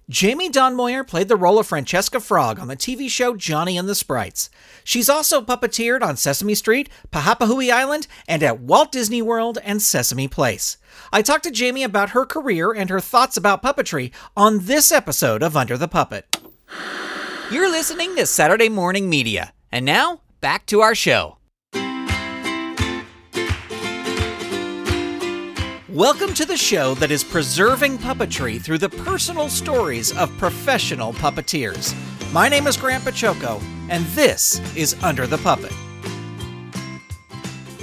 Jamie Donmoyer played the role of Francesca Frog on the TV show Johnny and the Sprites. She's also puppeteered on Sesame Street, Pahapahui Island, and at Walt Disney World and Sesame Place. I talked to Jamie about her career and her thoughts about puppetry on this episode of Under the Puppet. You're listening to Saturday Morning Media. And now, back to our show. Welcome to the show that is preserving puppetry through the personal stories of professional puppeteers. My name is Grant Pachoco, and this is Under the Puppet.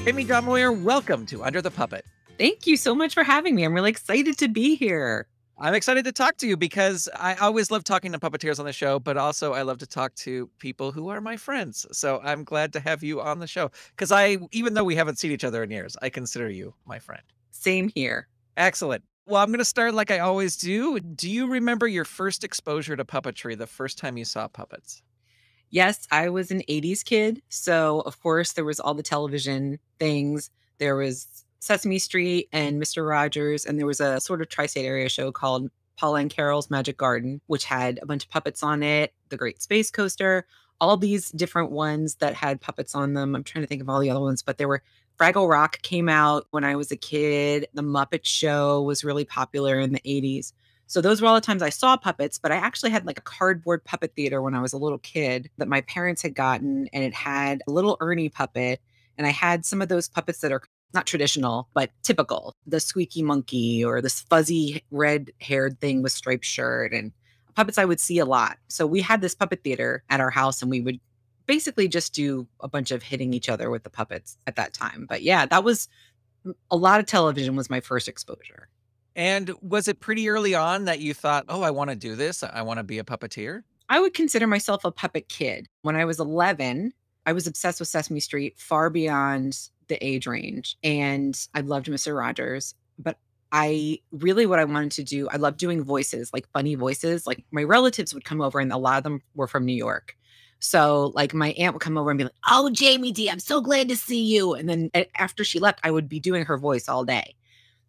Jamie Donmoyer, welcome to Under the Puppet. Thank you so much for having me. I'm really excited to be here. I'm excited to talk to you because I always love talking to puppeteers on the show, but also I love to talk to people who are my friends. So I'm glad to have you on the show because even though we haven't seen each other in years, I consider you my friend. Same here. Excellent. Well, I'm going to start like I always do. Do you remember your first exposure to puppetry, the first time you saw puppets? Yes, I was an 80s kid. So, of course, there was all the television things. There was Sesame Street and Mr. Rogers. And there was a sort of tri-state area show called Paula and Carol's Magic Garden, which had a bunch of puppets on it. The Great Space Coaster, all these different ones that had puppets on them. I'm trying to think of all the other ones, but there were Fraggle Rock came out when I was a kid. The Muppet Show was really popular in the 80s. So those were all the times I saw puppets, but I actually had like a cardboard puppet theater when I was a little kid that my parents had gotten, and it had a little Ernie puppet. And I had some of those puppets that are not traditional, but typical. The squeaky monkey or this fuzzy red-haired thing with striped shirt, and puppets I would see a lot. So we had this puppet theater at our house, and we would basically just do a bunch of hitting each other with the puppets at that time. But yeah, that was a lot of television was my first exposure. And was it pretty early on that you thought, oh, I want to do this? I want to be a puppeteer? I would consider myself a puppet kid. When I was 11, I was obsessed with Sesame Street far beyond the age range. And I loved Mr. Rogers. But what I wanted to do, I loved doing voices, like funny voices. Like my relatives would come over and a lot of them were from New York. So like my aunt would come over and be like, oh, Jamie D, I'm so glad to see you. And then after she left, I would be doing her voice all day.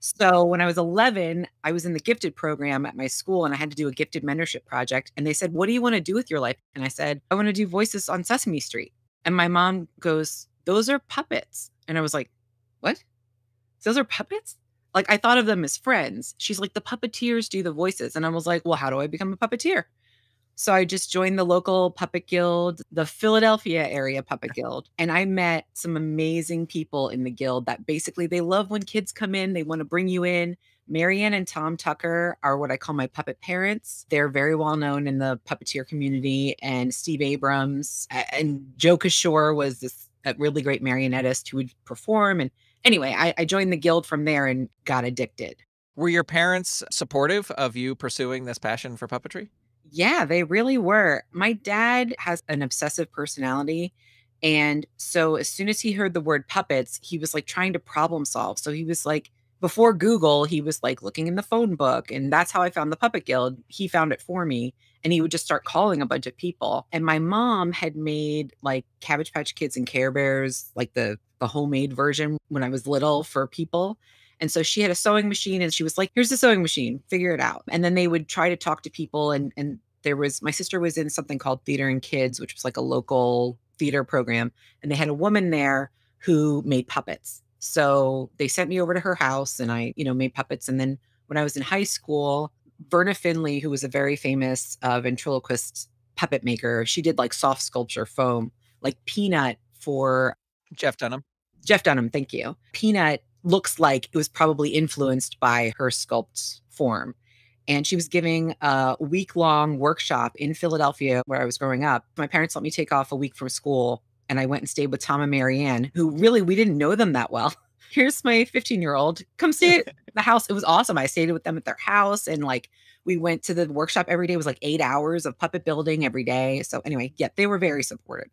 So when I was 11, I was in the gifted program at my school and I had to do a gifted mentorship project. And they said, what do you want to do with your life? And I said, I want to do voices on Sesame Street. And my mom goes, those are puppets. And I was like, what? Those are puppets? Like I thought of them as friends. She's like, the puppeteers do the voices. And I was like, well, how do I become a puppeteer? So I just joined the local puppet guild, the Philadelphia area puppet guild. And I met some amazing people in the guild that basically they love when kids come in. They want to bring you in. Marianne and Tom Tucker are what I call my puppet parents. They're very well known in the puppeteer community. And Steve Abrams and Joe Kishore was a really great marionettist who would perform. And anyway, I joined the guild from there and got addicted. Were your parents supportive of you pursuing this passion for puppetry? Yeah, they really were. My dad has an obsessive personality. And so as soon as he heard the word puppets, he was like trying to problem solve. So he was like, before Google, he was like looking in the phone book. And that's how I found the Puppet Guild. He found it for me. And he would just start calling a bunch of people. And my mom had made like Cabbage Patch Kids and Care Bears, like the homemade version when I was little for people. And so she had a sewing machine and she was like, here's the sewing machine, figure it out. And then they would try to talk to people. And my sister was in something called Theater and Kids, which was like a local theater program. And they had a woman there who made puppets. So they sent me over to her house and I, made puppets. And then when I was in high school, Verna Finley, who was a very famous ventriloquist puppet maker, she did like soft sculpture foam, like Peanut for Jeff Dunham. Thank you. Peanut looks like it was probably influenced by her sculpt form. And she was giving a week-long workshop in Philadelphia where I was growing up. My parents let me take off a week from school and I went and stayed with Tom and Marianne, who really, we didn't know them that well. Here's my 15-year-old. Come stay at the house. It was awesome. I stayed with them at their house and like we went to the workshop every day. It was like 8 hours of puppet building every day. So anyway, yeah, they were very supportive.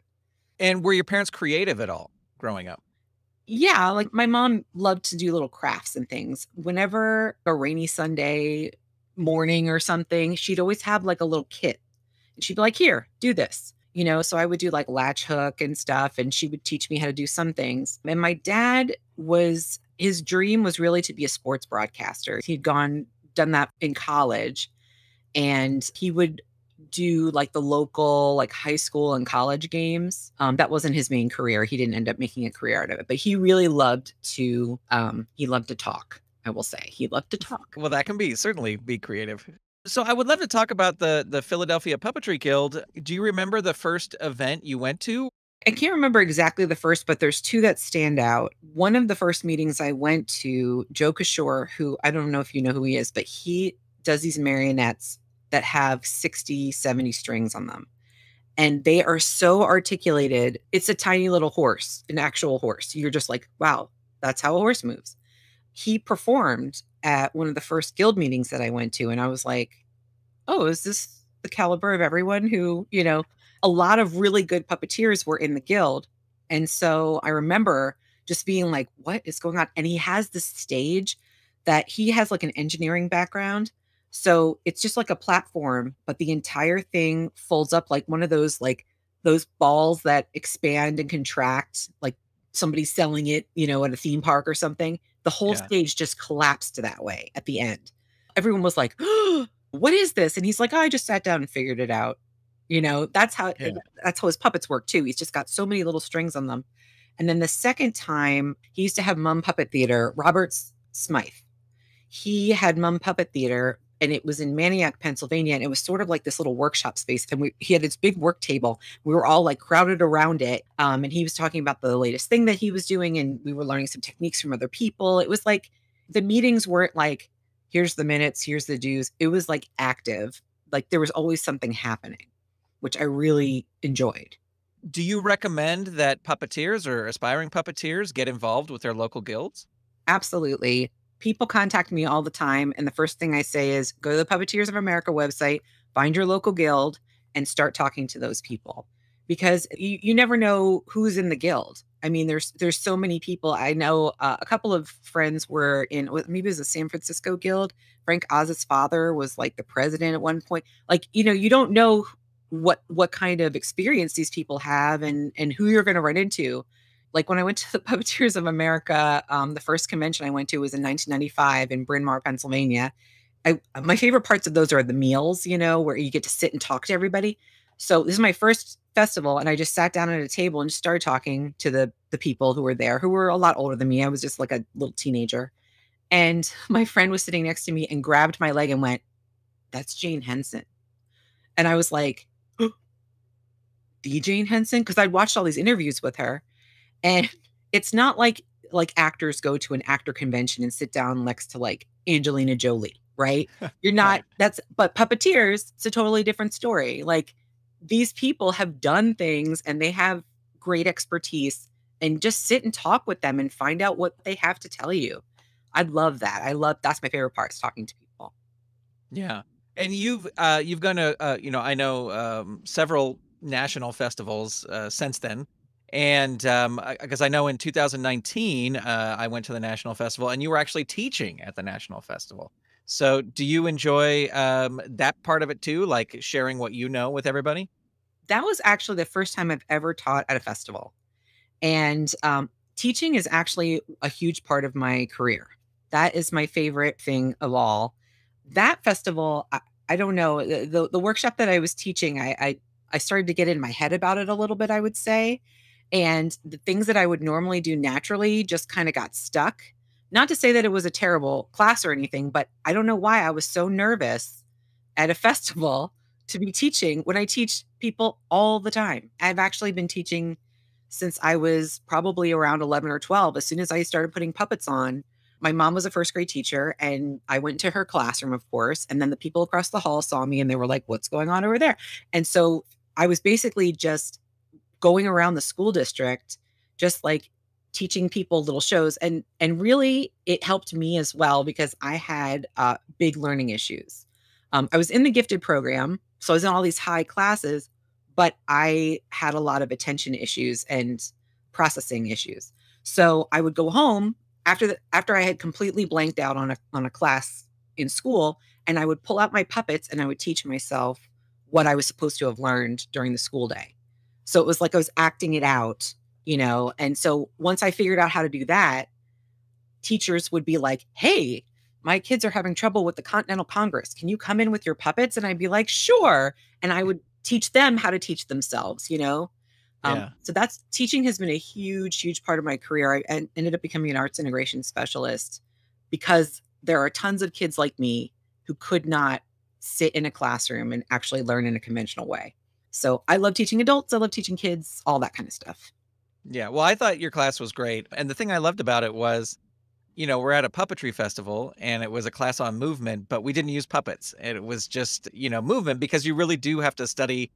And were your parents creative at all growing up? Yeah, like my mom loved to do little crafts and things. Whenever a rainy Sunday morning or something, she'd always have like a little kit. And she'd be like, here, do this. So I would do like latch hook and stuff, and she would teach me how to do some things. And my dad his dream was really to be a sports broadcaster. He'd done that in college. and he would do like the local like high school and college games. That wasn't his main career. He didn't end up making a career out of it, but he really loved to talk. I will say he loved to talk. Well, that can certainly be creative. So I would love to talk about the Philadelphia Puppetry Guild. Do you remember the first event you went to? I can't remember exactly the first, but there's two that stand out. One of the first meetings I went to, Joe Kishore, who I don't know if you know who he is, but he does these marionettes that have 60, 70 strings on them. And they are so articulated. It's a tiny little horse, an actual horse. You're just like, wow, that's how a horse moves. He performed at one of the first guild meetings that I went to. And I was like, oh, is this the caliber of everyone who, a lot of really good puppeteers were in the guild. And so I remember just being like, what is going on? And he has this stage that he has like an engineering background. So it's just like a platform, but the entire thing folds up like one of those, like those balls that expand and contract, like somebody's selling it, at a theme park or something. The whole stage just collapsed that way at the end. Everyone was like, oh, what is this? And he's like, oh, I just sat down and figured it out. That's how his puppets work too. He's just got so many little strings on them. And then the second time he used to have Mum Puppet Theater, Robert Smythe. He had Mum Puppet Theater, and it was in Maniac, Pennsylvania. And it was sort of like this little workshop space. And he had this big work table. We were all like crowded around it. And he was talking about the latest thing that he was doing. And we were learning some techniques from other people. It was like, the meetings weren't like, here's the minutes, here's the dues. It was like active. Like there was always something happening, which I really enjoyed. Do you recommend that puppeteers or aspiring puppeteers get involved with their local guilds? Absolutely. People contact me all the time. And the first thing I say is go to the Puppeteers of America website, find your local guild, and start talking to those people. Because you never know who's in the guild. I mean, there's so many people. I know a couple of friends were in, maybe it was a San Francisco guild. Frank Oz's father was like the president at one point. Like, you don't know what kind of experience these people have and who you're going to run into. Like when I went to the Puppeteers of America, the first convention I went to was in 1995 in Bryn Mawr, Pennsylvania. My favorite parts of those are the meals, where you get to sit and talk to everybody. So this is my first festival, and I just sat down at a table and just started talking to the people who were there, who were a lot older than me. I was just like a little teenager. And my friend was sitting next to me and grabbed my leg and went, "That's Jane Henson." And I was like, the Jane Henson? Because I'd watched all these interviews with her. And it's not like actors go to an actor convention and sit down next to like Angelina Jolie, right? You're not, but puppeteers, it's a totally different story. Like these people have done things and they have great expertise, and just sit and talk with them and find out what they have to tell you. I love that. That's my favorite part, is talking to people. Yeah. And you've gone to, I know several national festivals since then. And because I know in 2019, I went to the National Festival, and you were actually teaching at the National Festival. So do you enjoy that part of it too, like sharing what you know with everybody? That was actually the first time I've ever taught at a festival. And teaching is actually a huge part of my career. That is my favorite thing of all. That festival, I don't know, the workshop that I was teaching, I started to get in my head about it a little bit, I would say. And the things that I would normally do naturally just kind of got stuck. Not to say that it was a terrible class or anything, but I don't know why I was so nervous at a festival to be teaching when I teach people all the time. I've actually been teaching since I was probably around 11 or 12. As soon as I started putting puppets on, my mom was a first grade teacher, and I went to her classroom, of course. And then the people across the hall saw me and they were like, "What's going on over there?" And so I was basically just going around the school district, just like teaching people little shows. And really it helped me as well, because I had big learning issues. I was in the gifted program, so I was in all these high classes, but I had a lot of attention issues and processing issues. So I would go home after I had completely blanked out on a class in school, and I would pull out my puppets and I would teach myself what I was supposed to have learned during the school day. So it was like I was acting it out, And so once I figured out how to do that, teachers would be like, "Hey, my kids are having trouble with the Continental Congress. Can you come in with your puppets? And I'd be like, sure. And I would teach them how to teach themselves, you know? Yeah. So that's teaching has been a huge, huge part of my career. I ended up becoming an arts integration specialist because there are tons of kids like me who could not sit in a classroom and actually learn in a conventional way. So I love teaching adults. I love teaching kids, all that kind of stuff. Yeah. Well, I thought your class was great. And the thing I loved about it was, we're at a puppetry festival and it was a class on movement, but we didn't use puppets. It was just, movement, because you really do have to study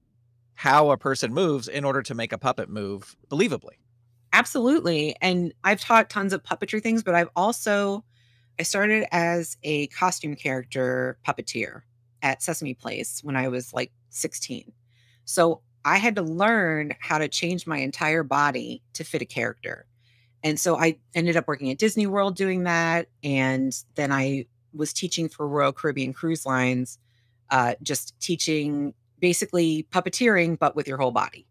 how a person moves in order to make a puppet move believably. Absolutely. And I've taught tons of puppetry things, but I started as a costume character puppeteer at Sesame Place when I was like 16. So I had to learn how to change my entire body to fit a character. And so I ended up working at Disney World doing that. And then I was teaching for Royal Caribbean Cruise Lines, just teaching basically puppeteering, but with your whole body.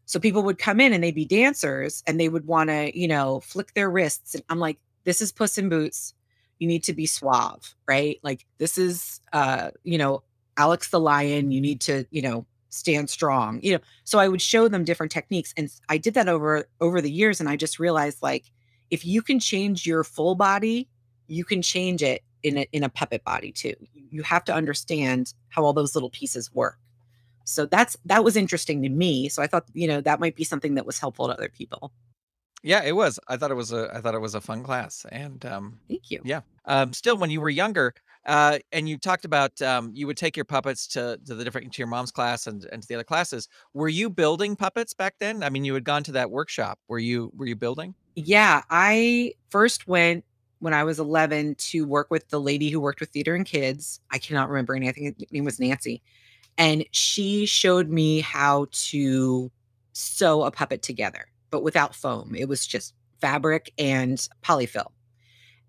So people would come in and they'd be dancers and they would want to, flick their wrists. And I'm like, this is Puss in Boots. You need to be suave, right? Like this is, Alex the Lion. You need to, stand strong, So I would show them different techniques. And I did that over the years. And I just realized, like, if you can change your full body, you can change it in a puppet body too. You have to understand how all those little pieces work. So that was interesting to me. So I thought, that might be something that was helpful to other people. Yeah, it was. I thought it was a fun class. And Thank you. yeah. Still, when you were younger, and you talked about you would take your puppets to your mom's class and to the other classes. Were you building puppets back then? I mean, you had gone to that workshop. Were you building? Yeah, I first went when I was 11 to work with the lady who worked with theater and kids. I cannot remember any. I think her name was Nancy. And she showed me how to sew a puppet together, but without foam. It was just fabric and polyfill.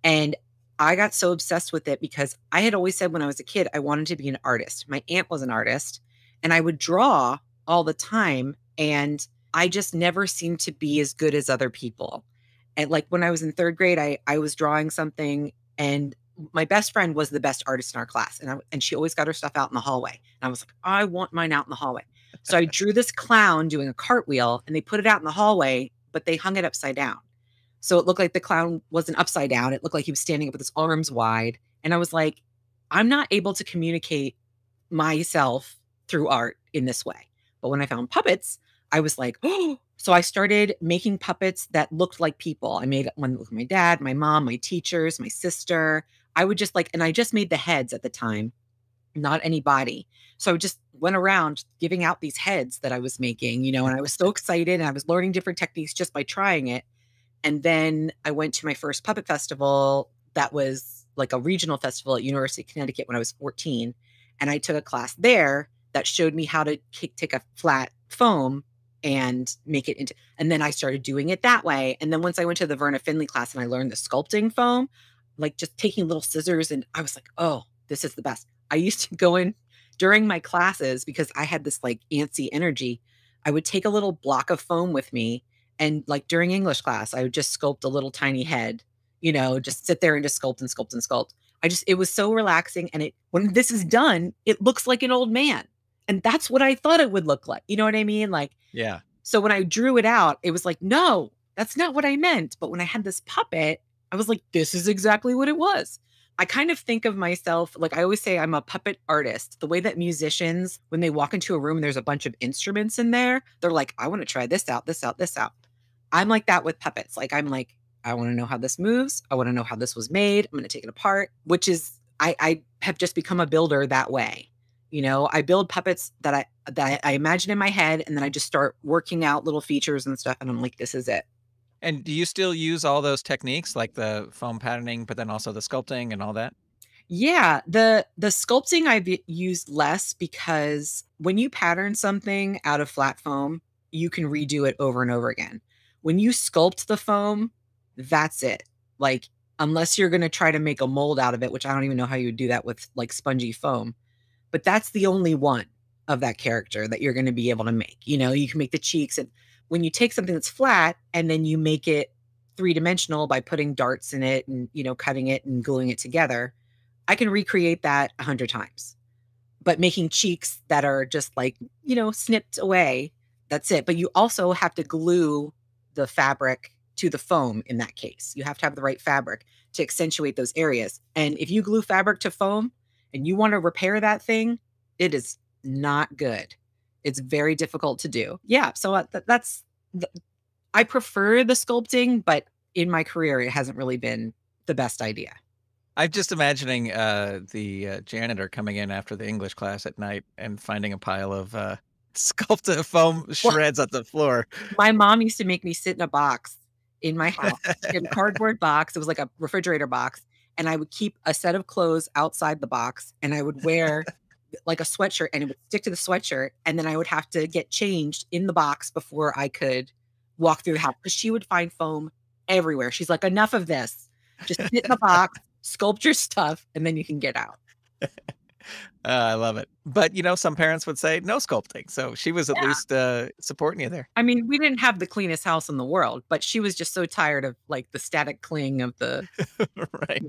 And I got so obsessed with it because I had always said when I was a kid, I wanted to be an artist. My aunt was an artist and I would draw all the time. And I just never seemed to be as good as other people. And like when I was in third grade, I was drawing something and my best friend was the best artist in our class. And she always got her stuff out in the hallway. And I was like, I want mine out in the hallway. So I drew this clown doing a cartwheel and they put it out in the hallway, but they hung it upside down. So it looked like the clown wasn't upside down. It looked like he was standing up with his arms wide. And I was like, I'm not able to communicate myself through art in this way. But when I found puppets, I was like, oh, so I started making puppets that looked like people. I made one with my dad, my mom, my teachers, my sister. I would just and I just made the heads at the time, not any body. So I just went around giving out these heads that I was making, and I was so excited and I was learning different techniques just by trying it. And then I went to my first puppet festival that was like a regional festival at University of Connecticut when I was 14. And I took a class there that showed me how to take a flat foam and make it into, and then I started doing it that way. And then once I went to the Verna Finley class and I learned the sculpting foam, like just taking little scissors, and I was like, oh, this is the best. I used to go in during my classes because I had this like antsy energy. I would take a little block of foam with me. And like during English class, I would just sculpt a little tiny head, just sit there and just sculpt and sculpt and sculpt. It was so relaxing. And when this is done, it looks like an old man. And that's what I thought it would look like. You know what I mean? Like, yeah. So when I drew it out, it was like, no, that's not what I meant. But when I had this puppet, I was like, this is exactly what it was. I kind of think of myself, like I always say, I'm a puppet artist. The way that musicians, when they walk into a room and there's a bunch of instruments in there, they're like, I want to try this out, this out, this out. I'm like that with puppets. Like, I'm like, I want to know how this moves. I want to know how this was made. I'm going to take it apart, which is, I have just become a builder that way. I build puppets that I imagine in my head, and then I just start working out little features and stuff. And I'm like, this is it. And do you still use all those techniques like the foam patterning, but then also the sculpting and all that? Yeah, the sculpting I've used less because when you pattern something out of flat foam, you can redo it over and over again. When you sculpt the foam, that's it. Like, unless you're going to try to make a mold out of it, which I don't even know how you would do that with like spongy foam, but that's the only one of that character that you're going to be able to make. You can make the cheeks. And when you take something that's flat and then you make it three-dimensional by putting darts in it and, cutting it and gluing it together, I can recreate that 100 times. But making cheeks that are just like, snipped away, that's it. But you also have to glue the fabric to the foam in that case. You have to have the right fabric to accentuate those areas. And if you glue fabric to foam and you want to repair that thing, it is not good. It's very difficult to do. Yeah. So I prefer the sculpting, but in my career, it hasn't really been the best idea. I'm just imagining the janitor coming in after the English class at night and finding a pile of sculpted foam shreds on the floor. My mom used to make me sit in a box in my house, in a cardboard box. It was like a refrigerator box. And I would keep a set of clothes outside the box, and I would wear like a sweatshirt, and it would stick to the sweatshirt. And then I would have to get changed in the box before I could walk through the house, because she would find foam everywhere. She's like, enough of this. Just sit in the box, sculpt your stuff, and then you can get out. I love it. But, some parents would say no sculpting. So she was at least supporting you there. I mean, we didn't have the cleanest house in the world, but she was just so tired of like the static cling of the, right.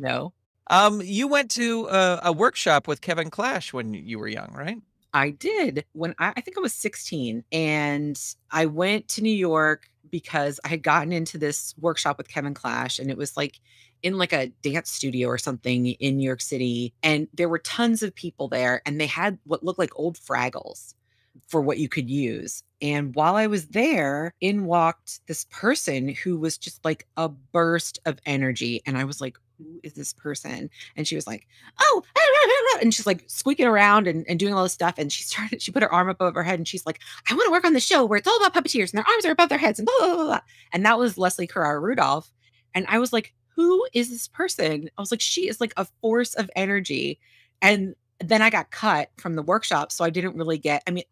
You went to a workshop with Kevin Clash when you were young, right? I did. When I think I was 16, and I went to New York because I had gotten into this workshop with Kevin Clash, and it was like in like a dance studio or something in New York City. And there were tons of people there, and they had what looked like old Fraggles for what you could use. And while I was there, in walked this person who was just like a burst of energy. And I was like, who is this person? And she was like, oh, and she's like squeaking around and doing all this stuff. And she put her arm up over her head, and she's like, I want to work on the show where it's all about puppeteers and their arms are above their heads and blah, blah, blah, blah. And that was Leslie Carrara Rudolph. And I was like, who is this person? I was like, she is like a force of energy. And then I got cut from the workshop. So I didn't really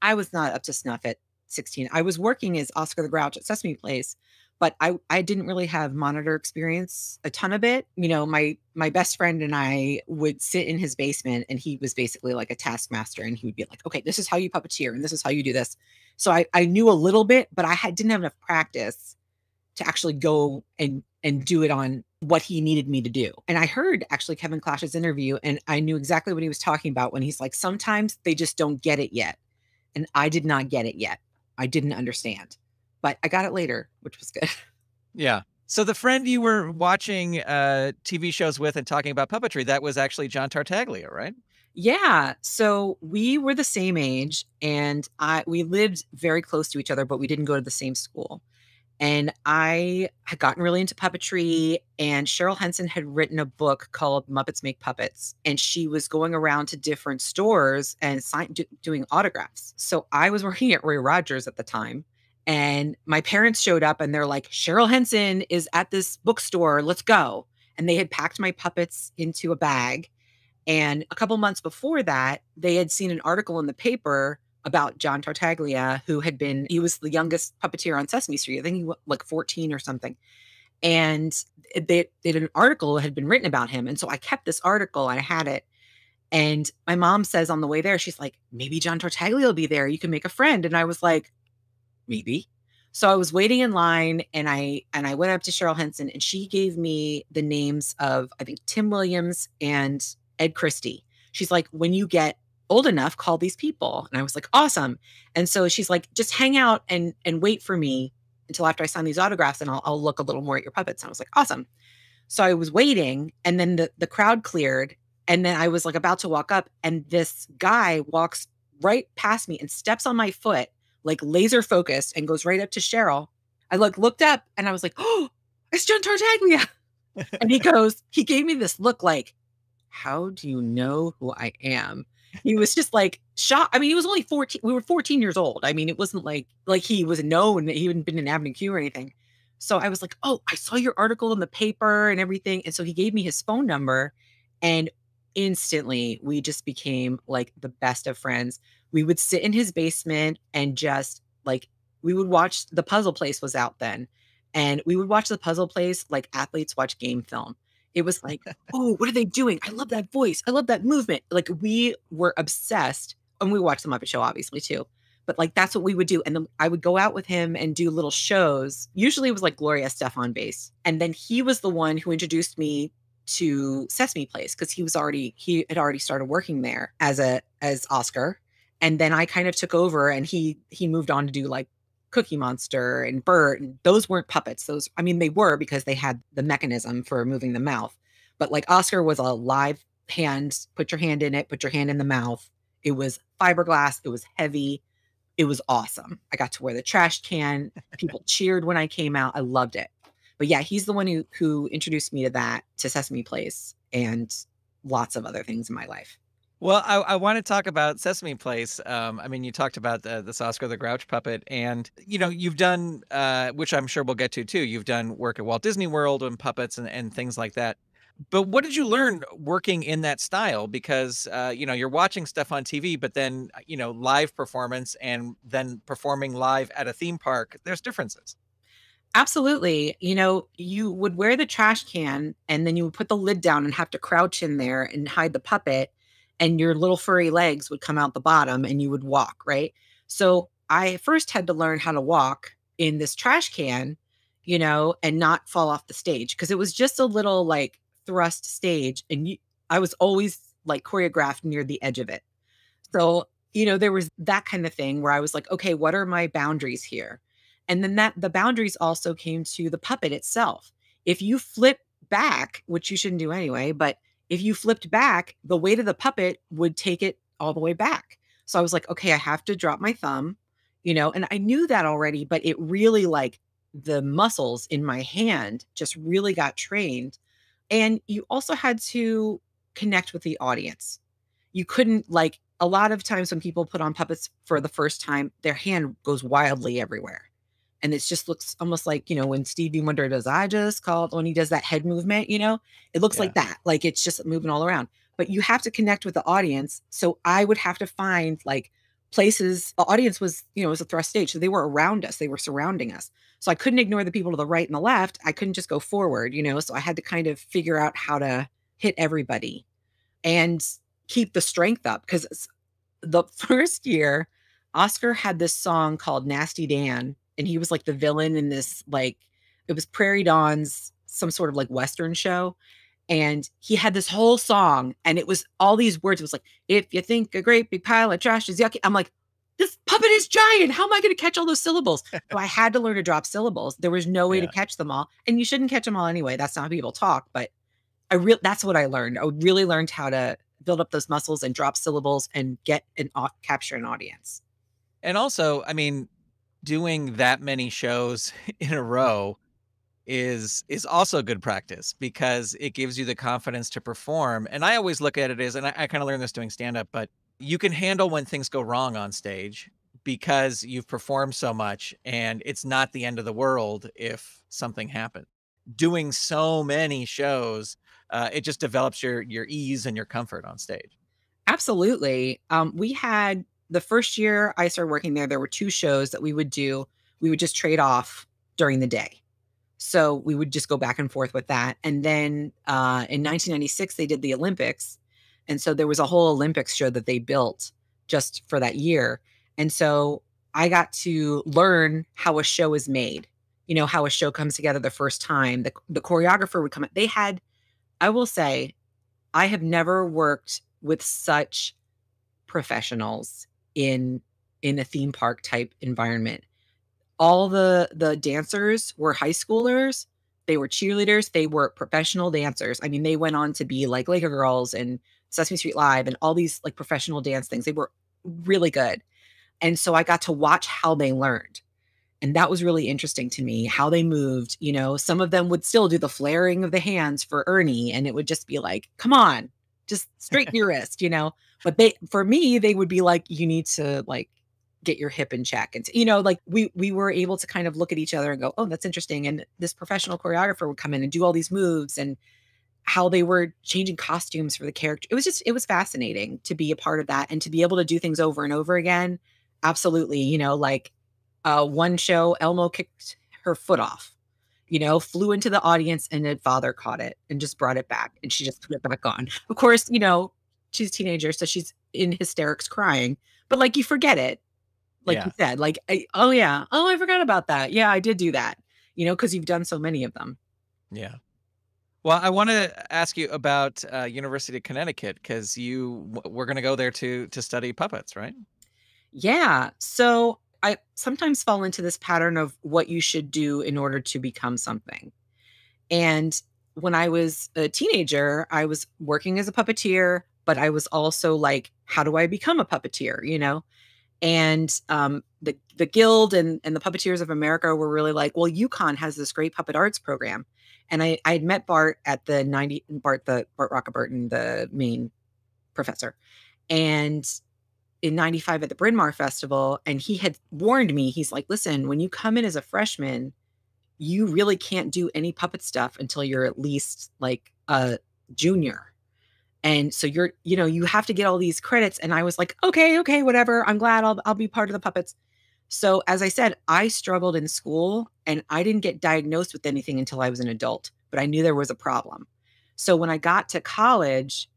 I was not up to snuff at 16. I was working as Oscar the Grouch at Sesame Place, but I didn't really have monitor experience a ton of it. My best friend and I would sit in his basement, and he was basically like a taskmaster, and he would be like, okay, this is how you puppeteer and this is how you do this. So I knew a little bit, but didn't have enough practice to actually go and do it on what he needed me to do. And I heard actually Kevin Clash's interview, and I knew exactly what he was talking about when he's like, sometimes they just don't get it yet. And I did not get it yet. I didn't understand, but I got it later, which was good. Yeah. So the friend you were watching TV shows with and talking about puppetry, that was actually John Tartaglia, right? Yeah. So we were the same age, and we lived very close to each other, but we didn't go to the same school. And I had gotten really into puppetry, and Cheryl Henson had written a book called Muppets Make Puppets. And she was going around to different stores and doing autographs. So I was working at Roy Rogers at the time. And my parents showed up, and they're like, Cheryl Henson is at this bookstore. Let's go. And they had packed my puppets into a bag. And a couple months before that, they had seen an article in the paper about John Tartaglia, he was the youngest puppeteer on Sesame Street. I think he was like 14 or something. And they did an article that had been written about him. And so I kept this article, I had it. And my mom says on the way there, she's like, maybe John Tartaglia will be there. You can make a friend. And I was like, maybe. So I was waiting in line, and I went up to Cheryl Henson, and she gave me the names of, I think, Tim Williams and Ed Christie. She's like, when you get old enough, call these people. And I was like, awesome. And so she's like, just hang out and wait for me until after I sign these autographs, and I'll look a little more at your puppets. And I was like, awesome. So I was waiting, and then the crowd cleared, and then I was like about to walk up, and this guy walks right past me and steps on my foot, like laser focused, and goes right up to Cheryl. I looked up, and I was like, oh, it's John Tartaglia. And he gave me this look like, how do you know who I am? He was just like shocked. I mean, he was only 14. We were 14 years old. I mean, it wasn't like he was known that he hadn't been in Avenue Q or anything. So I was like, oh, I saw your article in the paper and everything. And so he gave me his phone number, and instantly we just became like the best of friends. We would sit in his basement and just like, we would watch The Puzzle Place was out then. And we would watch The Puzzle Place like athletes watch game film. It was like, oh, what are they doing? I love that voice. I love that movement. Like, we were obsessed. And we watched The Muppet Show, obviously, too. But like, that's what we would do. And then I would go out with him and do little shows. Usually it was like Gloria Estefan bass. And then he was the one who introduced me to Sesame Place because he had already started working there as Oscar. And then I kind of took over and he moved on to do like Cookie Monster and Bert. And those weren't puppets. Those, I mean, they were because they had the mechanism for moving the mouth. But like Oscar was a live hand, put your hand in it, put your hand in the mouth. It was fiberglass. It was heavy. It was awesome. I got to wear the trash can. People cheered when I came out. I loved it. But yeah, he's the one who introduced me to that, to Sesame Place and lots of other things in my life. Well, I want to talk about Sesame Place. I mean, you talked about this Oscar the Grouch puppet, and you've done, which I'm sure we'll get to too. You've done work at Walt Disney World and puppets and things like that. But what did you learn working in that style? Because you're watching stuff on TV, but then live performance and then performing live at a theme park, there's differences. Absolutely. You would wear the trash can and then you would put the lid down and have to crouch in there and hide the puppet, and your little furry legs would come out the bottom and you would walk, right? So I first had to learn how to walk in this trash can, and not fall off the stage because it was just a little like thrust stage, and I was always like choreographed near the edge of it. So, there was that kind of thing where I was like, okay, what are my boundaries here? And then the boundaries also came to the puppet itself. If you flip back, which you shouldn't do anyway, but if you flipped back, the weight of the puppet would take it all the way back. So I was like, okay, I have to drop my thumb, and I knew that already, but it really like the muscles in my hand just really got trained. And you also had to connect with the audience. You couldn't like a lot of times when people put on puppets for the first time, their hand goes wildly everywhere. And it just looks almost like, when Stevie Wonder does, I just called, when he does that head movement, it looks like that. Like it's just moving all around. But you have to connect with the audience. So I would have to find like places. The audience was, it was a thrust stage. So they were around us. They were surrounding us. So I couldn't ignore the people to the right and the left. I couldn't just go forward, so I had to kind of figure out how to hit everybody and keep the strength up. Because the first year, Oscar had this song called Nasty Dan. And he was like the villain in this, like, it was Prairie Dawn's, some sort of like Western show. And he had this whole song and it was all these words. It was like, if you think a great big pile of trash is yucky. I'm like, this puppet is giant. How am I going to catch all those syllables? So I had to learn to drop syllables. There was no way to catch them all. And you shouldn't catch them all anyway. That's not how people talk. But that's what I learned. I really learned how to build up those muscles and drop syllables and capture an audience. And also, I mean, doing that many shows in a row is also good practice because it gives you the confidence to perform. And I always look at it as, and I kind of learned this doing stand-up, but you can handle when things go wrong on stage because you've performed so much and it's not the end of the world if something happens. Doing so many shows, it just develops your ease and your comfort on stage. Absolutely. We had the first year I started working there were 2 shows that we would do. We would just trade off during the day. So we would just go back and forth with that. And then in 1996, they did the Olympics. And so there was a whole Olympics show that they built just for that year. And so I got to learn how a show is made, how a show comes together the first time. The choreographer would come. I will say, I have never worked with such professionals in a theme park type environment. All the dancers were high schoolers. They were cheerleaders. They were professional dancers. I mean, they went on to be like Laker Girls and Sesame Street Live and all these like professional dance things. They were really good. And so I got to watch how they learned. And that was really interesting to me, how they moved. Some of them would still do the flaring of the hands for Ernie. And it would just be like, come on, just straighten your wrist, But for me, they would be like, you need to like get your hip in check. And, like we were able to kind of look at each other and go, oh, that's interesting. And this professional choreographer would come in and do all these moves and how they were changing costumes for the character. It was fascinating to be a part of that and to be able to do things over and over again. Absolutely. Like one show, Elmo kicked her foot off, flew into the audience and her father caught it and just brought it back and she just put it back on. Of course, she's a teenager, so she's in hysterics crying, but like you forget it. Like you said, like, oh yeah. Oh, I forgot about that. Yeah, I did do that, because you've done so many of them. Yeah. Well, I want to ask you about University of Connecticut because we're going to go there to study puppets, right? Yeah. So I sometimes fall into this pattern of what you should do in order to become something. And when I was a teenager, I was working as a puppeteer, but I was also like, how do I become a puppeteer? And the guild and the Puppeteers of America were really like, well, UConn has this great puppet arts program. And I had met Bart at the 90 Bart Rockaburton, the main professor. And in 95 at the Bryn Mawr Festival, and he had warned me, he's like, listen, when you come in as a freshman, you really can't do any puppet stuff until you're at least like a junior. And so you have to get all these credits. And I was like, okay, whatever. I'm glad I'll be part of the puppets. So as I said, I struggled in school and I didn't get diagnosed with anything until I was an adult, but I knew there was a problem. So when I got to college,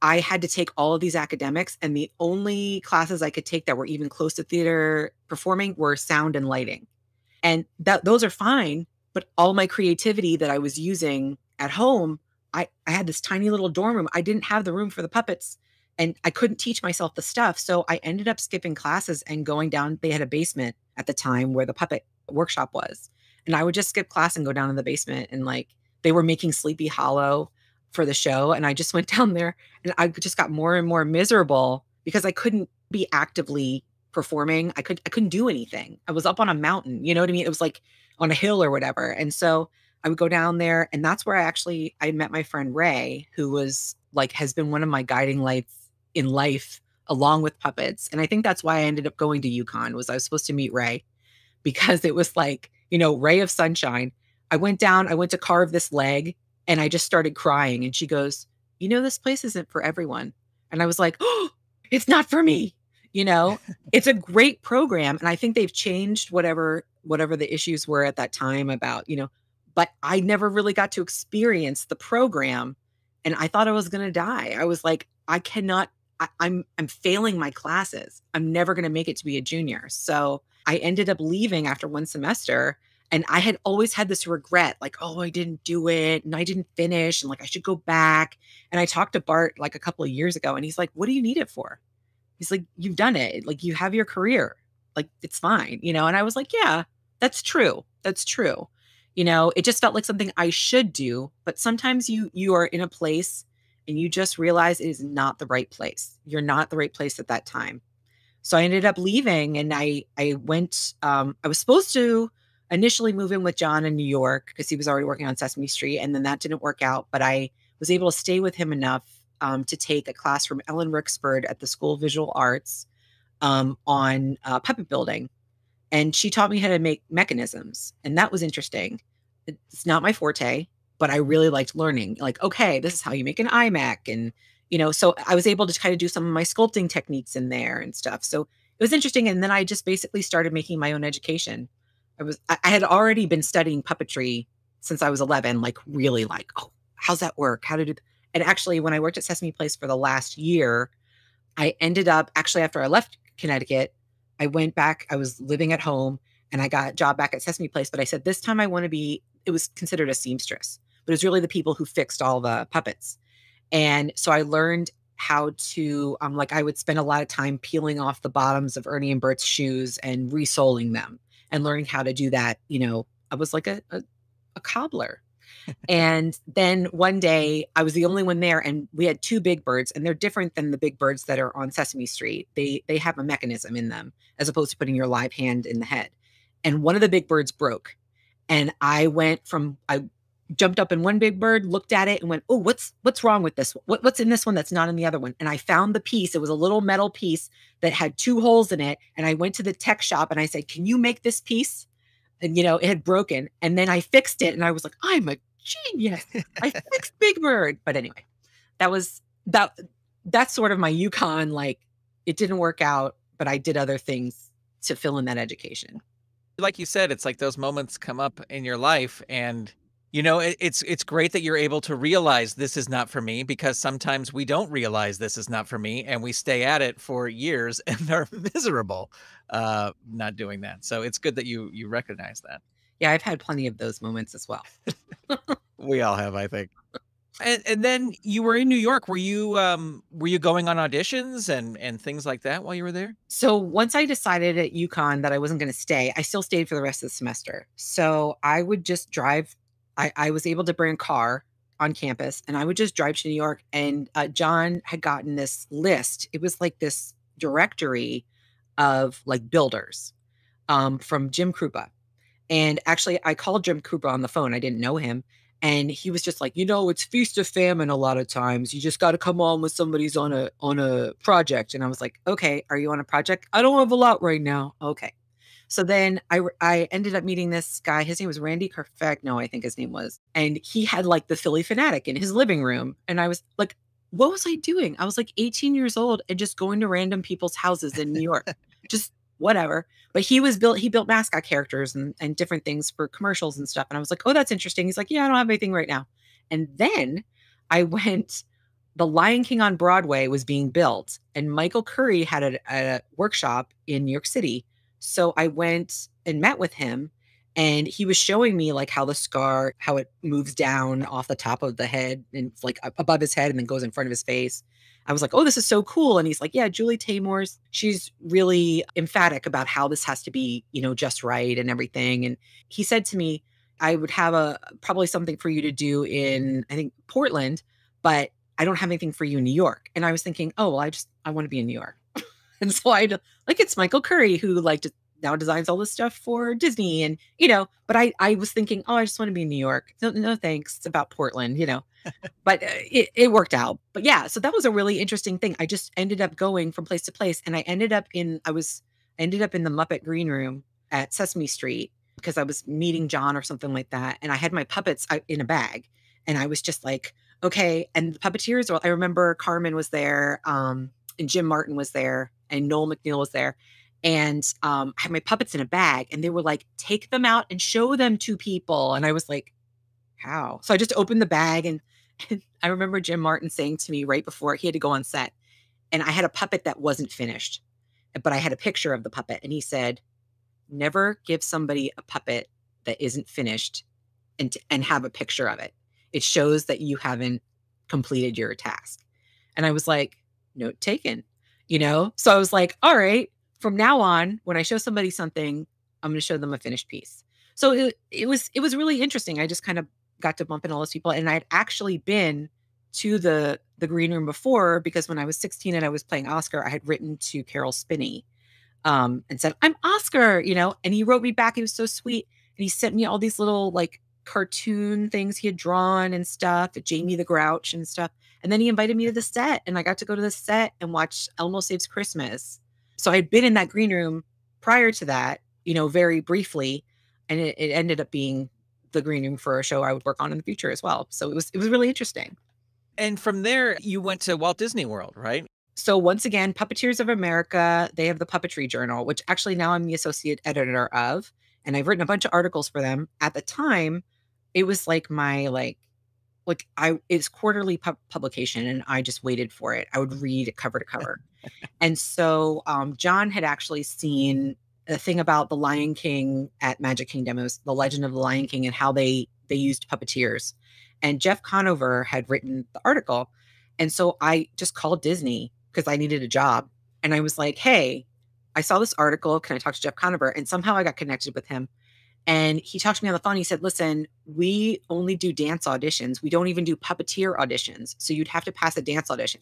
I had to take all of these academics, and the only classes I could take that were even close to theater performing were sound and lighting. And those are fine, but all my creativity that I was using at home, I had this tiny little dorm room. I didn't have the room for the puppets, and I couldn't teach myself the stuff. So I ended up skipping classes and going down. They had a basement at the time where the puppet workshop was. And I would just skip class and go down in the basement, and like they were making Sleepy Hollow for the show. And I just went down there and I just got more and more miserable because I couldn't be actively performing. I couldn't do anything. I was up on a mountain, you know what I mean? It was like on a hill or whatever. And so I would go down there, and that's where I met my friend Ray, who was like has been one of my guiding lights in life along with puppets. And I think that's why I ended up going to UConn. Was I was supposed to meet Ray because it was like, ray of sunshine. I went down, I went to carve this leg, and I just started crying. And she goes, this place isn't for everyone. And I was like, oh, it's not for me. It's a great program. And I think they've changed whatever the issues were at that time about, but I never really got to experience the program. And I thought I was going to die. I was like, I cannot, I'm failing my classes. I'm never going to make it to be a junior. So I ended up leaving after one semester. And I had always had this regret, like, oh, I didn't do it and I didn't finish and like I should go back. And I talked to Bart like a couple of years ago, and he's like, what do you need it for? He's like, you've done it. Like, you have your career. Like, it's fine, And I was like, yeah, that's true. That's true. It just felt like something I should do. But sometimes you are in a place and you just realize it is not the right place. You're not the right place at that time. So I ended up leaving, and I went, I was supposed to initially move in with John in New York because he was already working on Sesame Street, and then that didn't work out. But I was able to stay with him enough to take a class from Ellen Rixford at the School of Visual Arts on puppet building. And she taught me how to make mechanisms. And that was interesting. It's not my forte, but I really liked learning. Like, okay, this is how you make an iMac. And, so I was able to kind of do some of my sculpting techniques in there and stuff. So it was interesting. And then I just basically started making my own education. I had already been studying puppetry since I was 11, like really like, oh, how's that work? How to do And actually, when I worked at Sesame Place for the last year, I ended up actually after I left Connecticut, I went back, I was living at home, and I got a job back at Sesame Place. But I said, this time I want to be, it was considered a seamstress, but it was really the people who fixed all the puppets. And so I learned how to, like, I would spend a lot of time peeling off the bottoms of Ernie and Bert's shoes and resoling them and learning how to do that. I was like a cobbler. And then one day I was the only one there, and we had two big birds, and they're different than the big birds that are on Sesame Street. They have a mechanism in them as opposed to putting your live hand in the head. And one of the big birds broke. And I jumped up in one big bird, looked at it and went, oh, what's wrong with this? What's in this one that's not in the other one? And I found the piece. It was a little metal piece that had two holes in it. And I went to the tech shop and I said, can you make this piece? And, it had broken. And then I fixed it. And I was like, I'm a genius. I fixed Big Bird. But anyway, that's sort of my UConn. Like, it didn't work out, but I did other things to fill in that education. Like you said, it's like those moments come up in your life, and it's great that you're able to realize this is not for me, because sometimes we don't realize this is not for me and we stay at it for years and are miserable not doing that. So it's good that you recognize that. Yeah, I've had plenty of those moments as well. We all have, I think. And then you were in New York. Were you going on auditions and things like that while you were there? So once I decided at UConn that I wasn't going to stay, I still stayed for the rest of the semester. So I would just drive. I was able to bring a car on campus and I would just drive to New York. And John had gotten this list. It was like this directory of like builders from Jim Krupa. And actually, I called Jim Cooper on the phone. I didn't know him. And he was just like, it's feast or famine a lot of times. You just got to come on when somebody's on a project. And I was like, okay, are you on a project? I don't have a lot right now. Okay. So then I ended up meeting this guy. His name was Randy Carfagno, I think his name was. And he had like the Philly Fanatic in his living room. And I was like, what was I doing? I was like 18 years old and just going to random people's houses in New York. Just whatever. But he built mascot characters and different things for commercials and stuff. And I was like, oh, that's interesting. He's like, yeah, I don't have anything right now. And then I went, the Lion King on Broadway was being built and Michael Curry had a workshop in New York City. So I went and met with him and he was showing me like how the scar, how it moves down off the top of the head and like above his head and then goes in front of his face. I was like, oh, this is so cool. And he's like, yeah, Julie Taymor's, she's really emphatic about how this has to be, just right and everything. And he said to me, I would have probably something for you to do in, I think, Portland, but I don't have anything for you in New York. And I was thinking, oh, well, I want to be in New York. And so it's Michael Curry who now designs all this stuff for Disney and, but I was thinking, oh, I just want to be in New York. No, thanks. It's about Portland, but it worked out. But yeah, so that was a really interesting thing. I just ended up going from place to place and I ended up in the Muppet Green Room at Sesame Street because I was meeting John or something like that. And I had my puppets in a bag and I was just like, okay. And the Puppeteers, I remember Carmen was there and Jim Martin was there and Noel McNeil was there. And I had my puppets in a bag and they were like, take them out and show them to people. And I was like, how? So I just opened the bag and I remember Jim Martin saying to me right before he had to go on set, and I had a puppet that wasn't finished, but I had a picture of the puppet. And he said, never give somebody a puppet that isn't finished and have a picture of it. It shows that you haven't completed your task. And I was like, note taken, So I was like, all right, from now on, when I show somebody something, I'm going to show them a finished piece. So it was really interesting. I just kind of got to bump into all those people. And I'd actually been to the green room before because when I was 16 and I was playing Oscar, I had written to Carol Spinney and said, I'm Oscar, and he wrote me back. He was so sweet. And he sent me all these little like cartoon things he had drawn and stuff, Jamie the Grouch and stuff. And then he invited me to the set and I got to go to the set and watch Elmo Saves Christmas. So I had been in that green room prior to that, very briefly. And it ended up being the green room for a show I would work on in the future as well. So it was really interesting. And from there, you went to Walt Disney World, right? So once again, Puppeteers of America, they have the Puppetry Journal, which actually now I'm the associate editor of. And I've written a bunch of articles for them. At the time, it was like my it's quarterly publication and I just waited for it. I would read it cover to cover. And so John had actually seen a thing about the Lion King at Magic Kingdom. It was the Legend of the Lion King and how they used puppeteers. And Jeff Conover had written the article. And so I just called Disney because I needed a job. And I was like, hey, I saw this article. Can I talk to Jeff Conover? And somehow I got connected with him. And he talked to me on the phone. He said, listen, we only do dance auditions. We don't even do puppeteer auditions. So you'd have to pass a dance audition.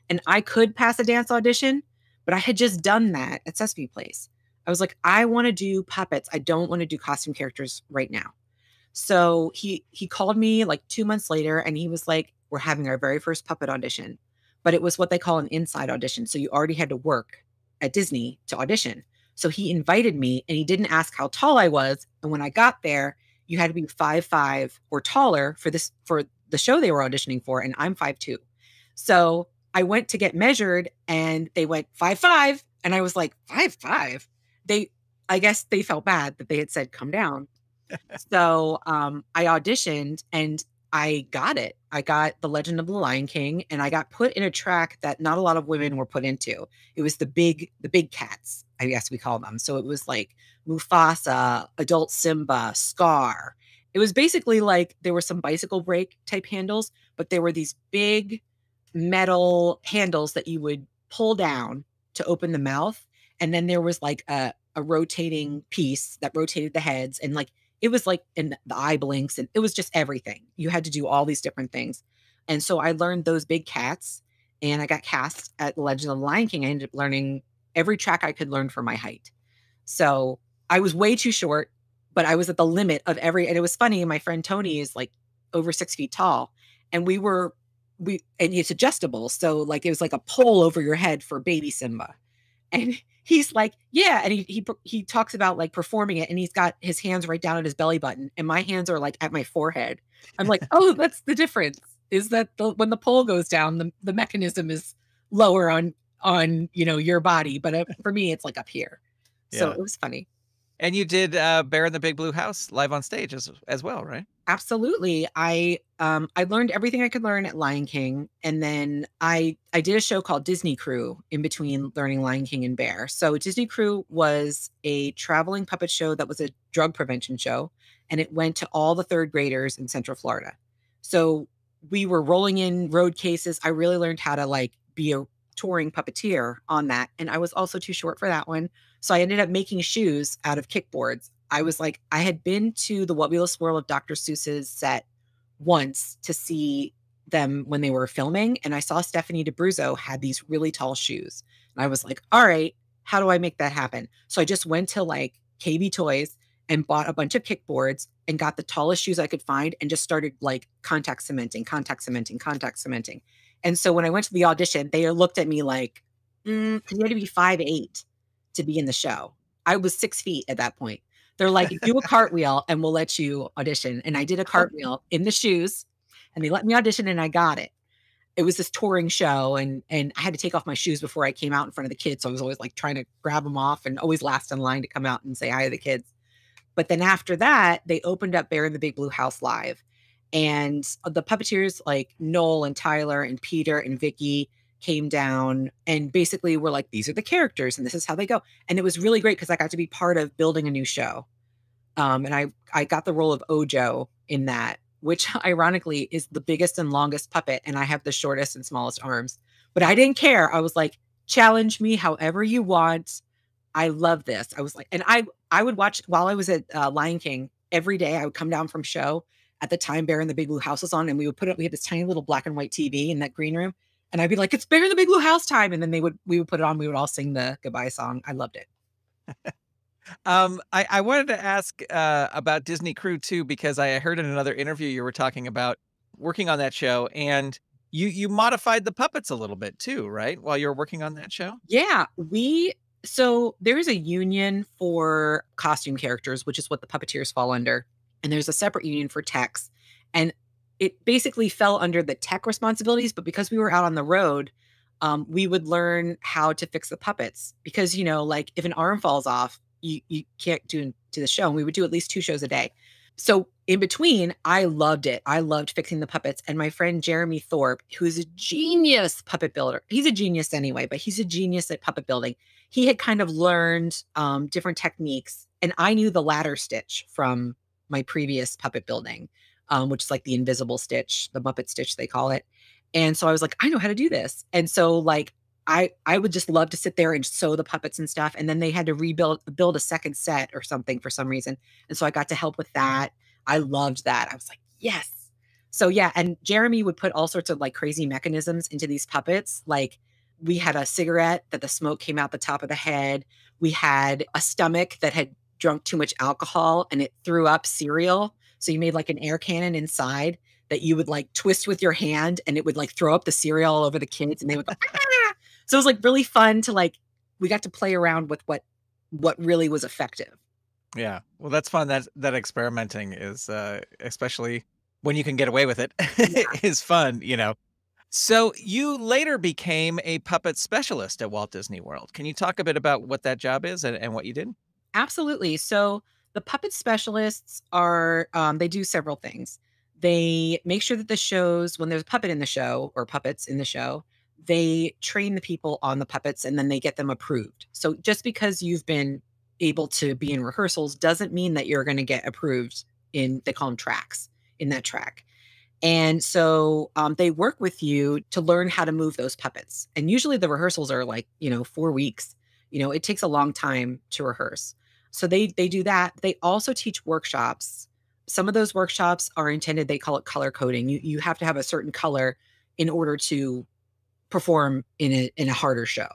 And I could pass a dance audition, but I had just done that at Sesame Place. I was like, I want to do puppets. I don't want to do costume characters right now. So he called me like 2 months later and he was like, we're having our very first puppet audition, but it was what they call an inside audition. So you already had to work at Disney to audition. So he invited me and he didn't ask how tall I was. And when I got there, you had to be 5'5" or taller for the show they were auditioning for. And I'm 5'2". So I went to get measured and they went 5'5". And I was like, 5'5"? I guess they felt bad that they had said, come down. So I auditioned and I got it. I got The Legend of the Lion King and I got put in a track that not a lot of women were put into. It was the big cats, I guess we call them. So it was like Mufasa, adult Simba, Scar. It was basically like there were some bicycle brake type handles, but there were these big metal handles that you would pull down to open the mouth. And then there was like a rotating piece that rotated the heads. And like, it was like, and the eye blinks, and it was just everything. You had to do all these different things. And so I learned those big cats, and I got cast at Legend of the Lion King. I ended up learning every track I could learn for my height. So I was way too short, but I was at the limit of and it was funny. My friend Tony is like over 6 feet tall, and and it's adjustable. So like, it was like a pole over your head for baby Simba. And he's like, yeah. And he talks about like performing it, and he's got his hands right down at his belly button, and my hands are like at my forehead. I'm like, oh, that's the difference, is that when the pole goes down, the mechanism is lower on, your body. But for me, it's like up here. So Yeah. it was funny. And you did Bear in the Big Blue House live on stage as well, right? Absolutely. I learned everything I could learn at Lion King, and then I did a show called Disney Crew in between learning Lion King and Bear. So Disney Crew was a traveling puppet show that was a drug prevention show, and it went to all the third graders in Central Florida. So we were rolling in road cases. I really learned how to like be a touring puppeteer on that, and I was also too short for that one. So I ended up making shoes out of kickboards. I was like, I had been to the What We Will Swirl of Dr. Seuss's set once to see them when they were filming. And I saw Stephanie DeBruzzo had these really tall shoes. And I was like, all right, how do I make that happen? So I just went to like KB Toys and bought a bunch of kickboards and got the tallest shoes I could find and just started like contact cementing. And so when I went to the audition, they looked at me like, you had to be 5'8" to be in the show. I was 6 feet at that point. They're like, do a cartwheel and we'll let you audition. And I did a cartwheel in the shoes, and they let me audition, and I got it. It was this touring show, and I had to take off my shoes before I came out in front of the kids. So I was always like trying to grab them off and always last in line to come out and say hi to the kids. But then after that, they opened up Bear in the Big Blue House live. And the puppeteers like Noel and Tyler and Peter and Vicky came down and basically were like, these are the characters and this is how they go. And it was really great because I got to be part of building a new show. And I got the role of Ojo in that, which ironically is the biggest and longest puppet. And I have the shortest and smallest arms, but I didn't care. I was like, challenge me however you want. I love this. I was like, and I would watch while I was at Lion King every day. I would come down from show at the time Bear in the Big Blue House was on, and we had this tiny little black and white TV in that green room. And I'd be like, it's Bear in the Big Blue House time. And then we would put it on. We would all sing the goodbye song. I loved it. I wanted to ask about Disney Crew too, because I heard in another interview you were talking about working on that show, and you modified the puppets a little bit too, right? While you were working on that show? Yeah, so there's a union for costume characters, which is what the puppeteers fall under. And there's a separate union for techs. And it basically fell under the tech responsibilities, but because we were out on the road, we would learn how to fix the puppets because, like if an arm falls off, you can't do to the show. And we would do at least 2 shows a day. So in between, I loved it. I loved fixing the puppets. And my friend Jeremy Thorpe, who's a genius puppet builder, he's a genius anyway, but he's a genius at puppet building. He had kind of learned different techniques. And I knew the ladder stitch from my previous puppet building, which is like the invisible stitch, the Muppet stitch, they call it. And so I was like, I know how to do this. And so like, I would just love to sit there and sew the puppets and stuff. And then they had to build a second set or something for some reason. And so I got to help with that. I loved that. I was like, yes. So yeah. And Jeremy would put all sorts of like crazy mechanisms into these puppets. Like we had a cigarette that the smoke came out the top of the head. We had a stomach that had drunk too much alcohol and it threw up cereal. So you made like an air cannon inside that you would like twist with your hand and it would like throw up the cereal all over the kids and they would go, ah! So it was like really fun to like, we got to play around with what really was effective. Yeah. Well, that's fun. That experimenting is, especially when you can get away with it, is fun, So you later became a puppet specialist at Walt Disney World. Can you talk a bit about what that job is and what you did? Absolutely. So the puppet specialists are, they do several things. They make sure that the shows, when there's a puppet in the show or puppets in the show, they train the people on the puppets and then they get them approved. So just because you've been able to be in rehearsals doesn't mean that you're going to get approved they call them tracks, in that track. And so they work with you to learn how to move those puppets. And usually the rehearsals are like, 4 weeks. It takes a long time to rehearse. So they do that. They also teach workshops. Some of those workshops are intended, they call it color coding. You have to have a certain color in order to perform in a harder show.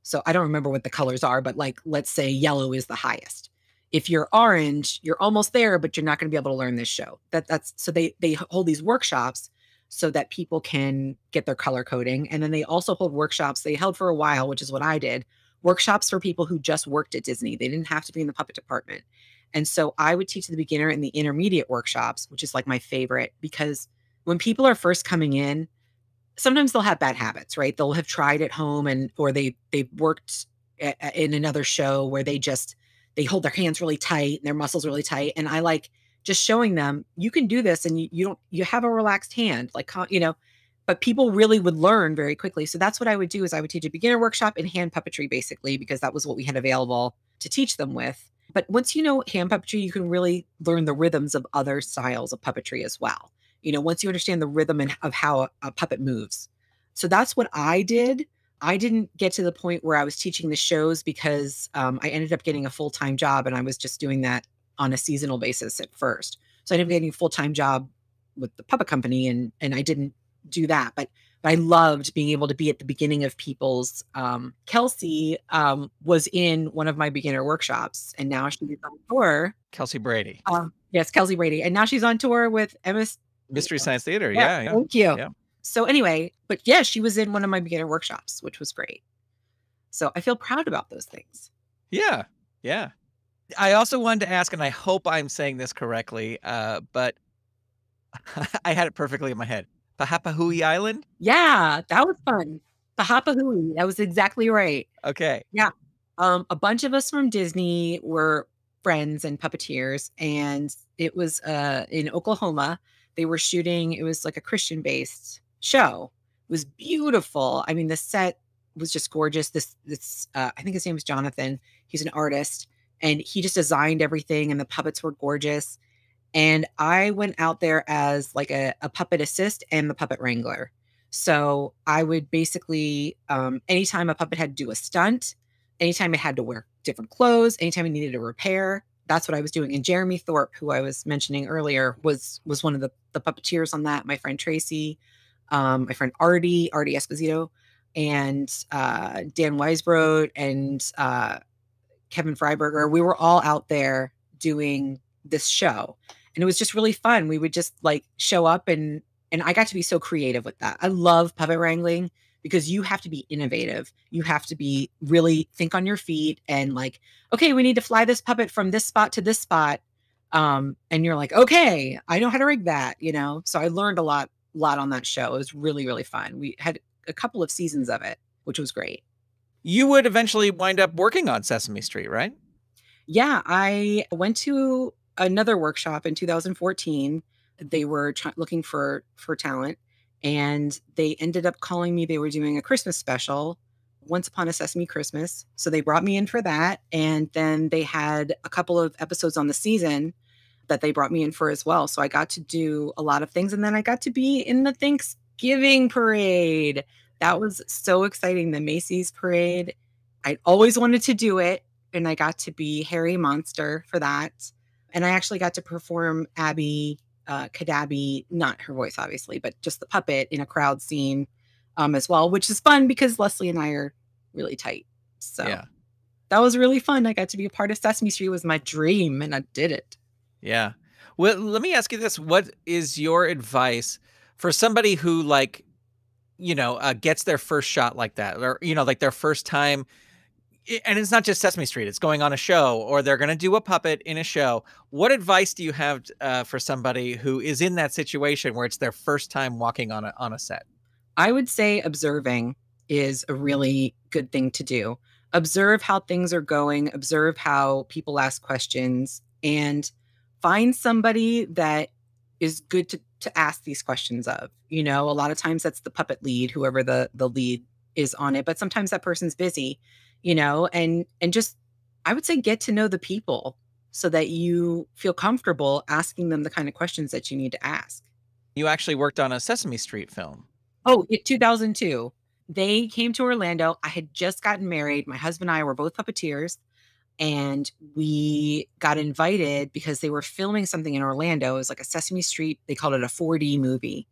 So I don't remember what the colors are, but like, let's say yellow is the highest. If you're orange, you're almost there, but you're not going to be able to learn this show. That's so they hold these workshops so that people can get their color coding. And then they also hold workshops. They held for a while, which is what I did, workshops for people who just worked at Disney. They didn't have to be in the puppet department. And so I would teach the beginner and the intermediate workshops, which is like my favorite, because when people are first coming in, sometimes they'll have bad habits, right? They'll have tried at home or they've worked in another show where they hold their hands really tight and their muscles really tight. And I like just showing them, you can do this and you have a relaxed hand, but people really would learn very quickly. So that's what I would do is I would teach a beginner workshop in hand puppetry, basically, because that was what we had available to teach them with. But once you know hand puppetry, you can really learn the rhythms of other styles of puppetry as well. Once you understand the rhythm of how a puppet moves. So that's what I did. I didn't get to the point where I was teaching the shows because I ended up getting a full-time job and I was just doing that on a seasonal basis at first. So I ended up getting a full-time job with the puppet company and I didn't do that. But I loved being able to be at the beginning of people's. Kelsey was in one of my beginner workshops and now she's on tour. Kelsey Brady. Yes, Kelsey Brady. And now she's on tour with Mystery Science Theater. Yeah. Thank you. Yeah. So anyway, but yeah, she was in one of my beginner workshops, which was great. So I feel proud about those things. Yeah. Yeah. I also wanted to ask, and I hope I'm saying this correctly, but I had it perfectly in my head. Pahapahui Island? Yeah, that was fun. Pahapahui. That was exactly right. Okay. Yeah. A bunch of us from Disney were friends and puppeteers, and it was in Oklahoma. They were shooting, it was like a Christian-based show. It was beautiful. I mean, the set was just gorgeous. This I think his name was Jonathan. He's an artist, and he just designed everything, and the puppets were gorgeous. And I went out there as like a puppet assist and the puppet wrangler. So I would basically, anytime a puppet had to do a stunt, anytime it had to wear different clothes, anytime it needed a repair, that's what I was doing. And Jeremy Thorpe, who I was mentioning earlier, was one of the puppeteers on that. My friend Tracy, my friend Artie Esposito, and Dan Weisbrod and Kevin Freiberger. We were all out there doing this show. And it was just really fun. We would just like show up and I got to be so creative with that. I love puppet wrangling because you have to be innovative. You have to be really think on your feet and like, okay, we need to fly this puppet from this spot to this spot. And you're like, okay, I know how to rig that, So I learned a lot on that show. It was really, really fun. We had a couple of seasons of it, which was great. You would eventually wind up working on Sesame Street, right? Yeah, I went to another workshop in 2014. They were looking for talent, and they ended up calling me. They were doing a Christmas special, Once Upon a Sesame Christmas. So they brought me in for that. And then they had a couple of episodes on the season that they brought me in for as well. So I got to do a lot of things. And then I got to be in the Thanksgiving parade. That was so exciting. The Macy's parade. I always wanted to do it. And I got to be Harry Monster for that. And I actually got to perform Abby Kadabi, not her voice, obviously, but just the puppet in a crowd scene as well, which is fun because Leslie and I are really tight. So yeah. That was really fun. I got to be a part of Sesame Street. It was my dream, and I did it. Yeah. Well, let me ask you this. What is your advice for somebody who gets their first shot like that, or, like their first time? And it's not just Sesame Street, it's going on a show, or they're going to do a puppet in a show. What advice do you have for somebody who is in that situation where it's their first time walking on a set? I would say observing is a really good thing to do. Observe how things are going, observe how people ask questions, and find somebody that is good to ask these questions of. A lot of times that's the puppet lead, whoever the lead is on it, but sometimes that person's busy. And just, I would say, get to know the people. so that you feel comfortable asking them the kind of questions that you need to ask. You actually worked on a Sesame Street film. Oh, 2002. They came to Orlando. I had just gotten married. My husband and I were both puppeteers, and we got invited because they were filming something in Orlando. It was like a Sesame Street. They called it a 4D movie.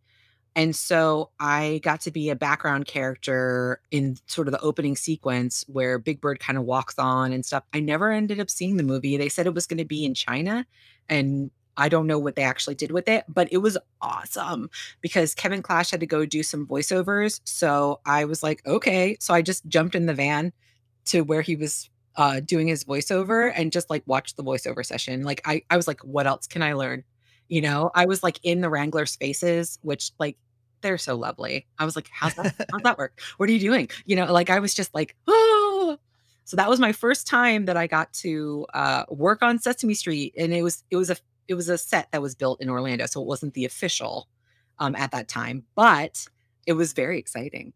And so I got to be a background character in sort of the opening sequence where Big Bird kind of walks on and stuff. I never ended up seeing the movie. They said it was going to be in China, and I don't know what they actually did with it, but it was awesome because Kevin Clash had to go do some voiceovers. So I was like, okay. So I just jumped in the van to where he was doing his voiceover and just like watched the voiceover session. Like I was like, what else can I learn? You know, I was like in the Wrangler's faces, which like they're so lovely. I was like, how's that work? What are you doing? You know, like I was just like, oh. So that was my first time that I got to work on Sesame Street, and it was a set that was built in Orlando, so it wasn't the official at that time, but it was very exciting.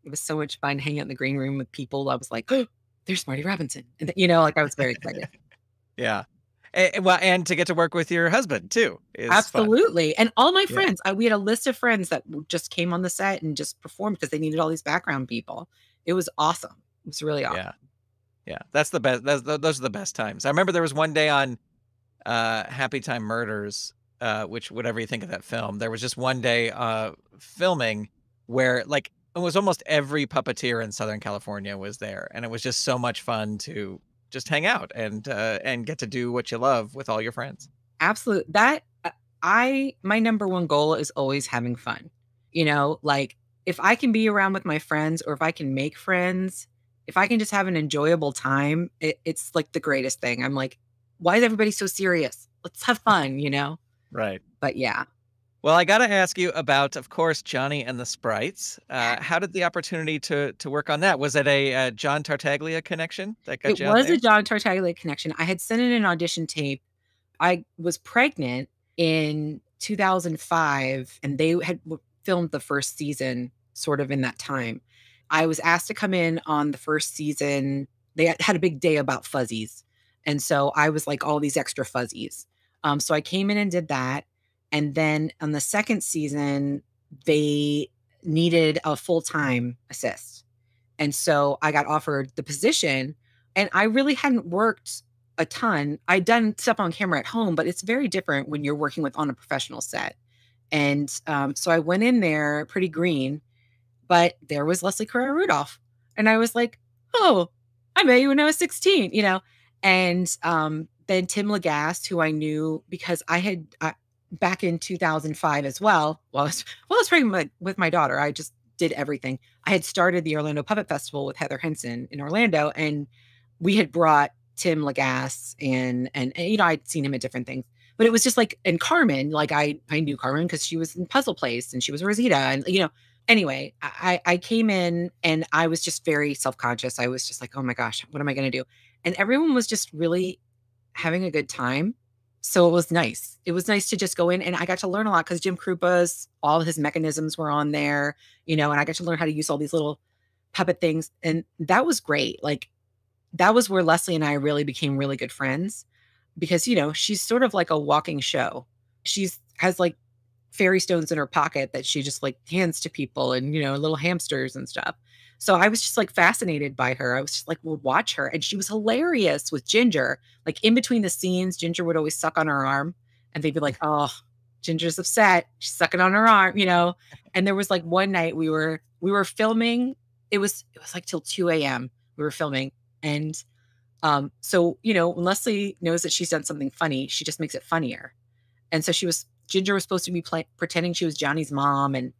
It was so much fun hanging out in the green room with people. I was like, oh, there's Marty Robinson, and you know, like I was very excited. Yeah. Well, and to get to work with your husband too is Absolutely. fun. And all my friends, we had a list of friends that just came on the set and just performed because they needed all these background people. It was awesome. It was really awesome. Yeah. Yeah. That's the best. Those are the best times. I remember there was one day on Happy Time Murders, which whatever you think of that film, there was just one day filming where like it was almost every puppeteer in Southern California was there. And it was just so much fun to just hang out and get to do what you love with all your friends. Absolutely. My number one goal is always having fun. You know, like if I can be around with my friends or if I can make friends, if I can just have an enjoyable time, it's like the greatest thing. I'm like, why is everybody so serious? Let's have fun, you know? Right. But yeah. Well, I got to ask you about, of course, Johnny and the Sprites. How did the opportunity to work on that? Was it a John Tartaglia connection that got It you out was there? a John Tartaglia connection. I had sent in an audition tape. I was pregnant in 2005, and they had filmed the first season sort of in that time. I was asked to come in on the first season. They had a big day about fuzzies. And so I was like all these extra fuzzies. So I came in and did that. And then on the second season, they needed a full-time assist. And so I got offered the position, and I really hadn't worked a ton. I'd done stuff on camera at home, but it's very different when you're working on a professional set. And so I went in there pretty green, but there was Leslie Carrera Rudolph. And I was like, oh, I met you when I was 16, you know? And then Tim Lagasse, who I knew because I had back in 2005 as well, while I was pregnant with my daughter, I just did everything. I had started the Orlando Puppet Festival with Heather Henson in Orlando, and we had brought Tim Lagasse and you know, I'd seen him at different things. But it was just like, and Carmen, like I knew Carmen because she was in Puzzle Place and she was Rosita. And, you know, anyway, I came in and I was just very self-conscious. I was just like, oh my gosh, what am I going to do? And everyone was just really having a good time. So it was nice. It was nice to just go in, and I got to learn a lot because Jim Krupa's, all of his mechanisms were on there, you know, and I got to learn how to use all these little puppet things. And that was great. Like that was where Leslie and I really became really good friends because, you know, she's sort of like a walking show. Has like fairy stones in her pocket that she just like hands to people, and, you know, little hamsters and stuff. So I was just like fascinated by her. I was just like, would watch her. And she was hilarious with Ginger. Like in between the scenes, Ginger would always suck on her arm, and they'd be like, oh, Ginger's upset. She's sucking on her arm, you know? And there was like one night we were filming. It was like till 2 a.m. we were filming. And so, you know, when Leslie knows that she's done something funny, she just makes it funnier. And so Ginger was supposed to be pretending she was Johnny's mom, and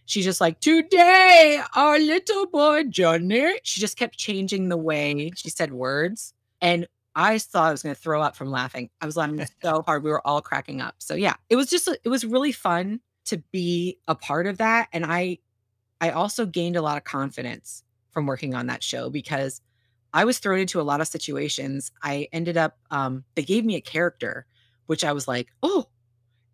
she's just like, today, our little boy Johnny. She just kept changing the way she said words. And I thought I was going to throw up from laughing. I was laughing so hard. We were all cracking up. So yeah, it was really fun to be a part of that. And I also gained a lot of confidence from working on that show because I was thrown into a lot of situations. I ended up, they gave me a character, which I was like, oh.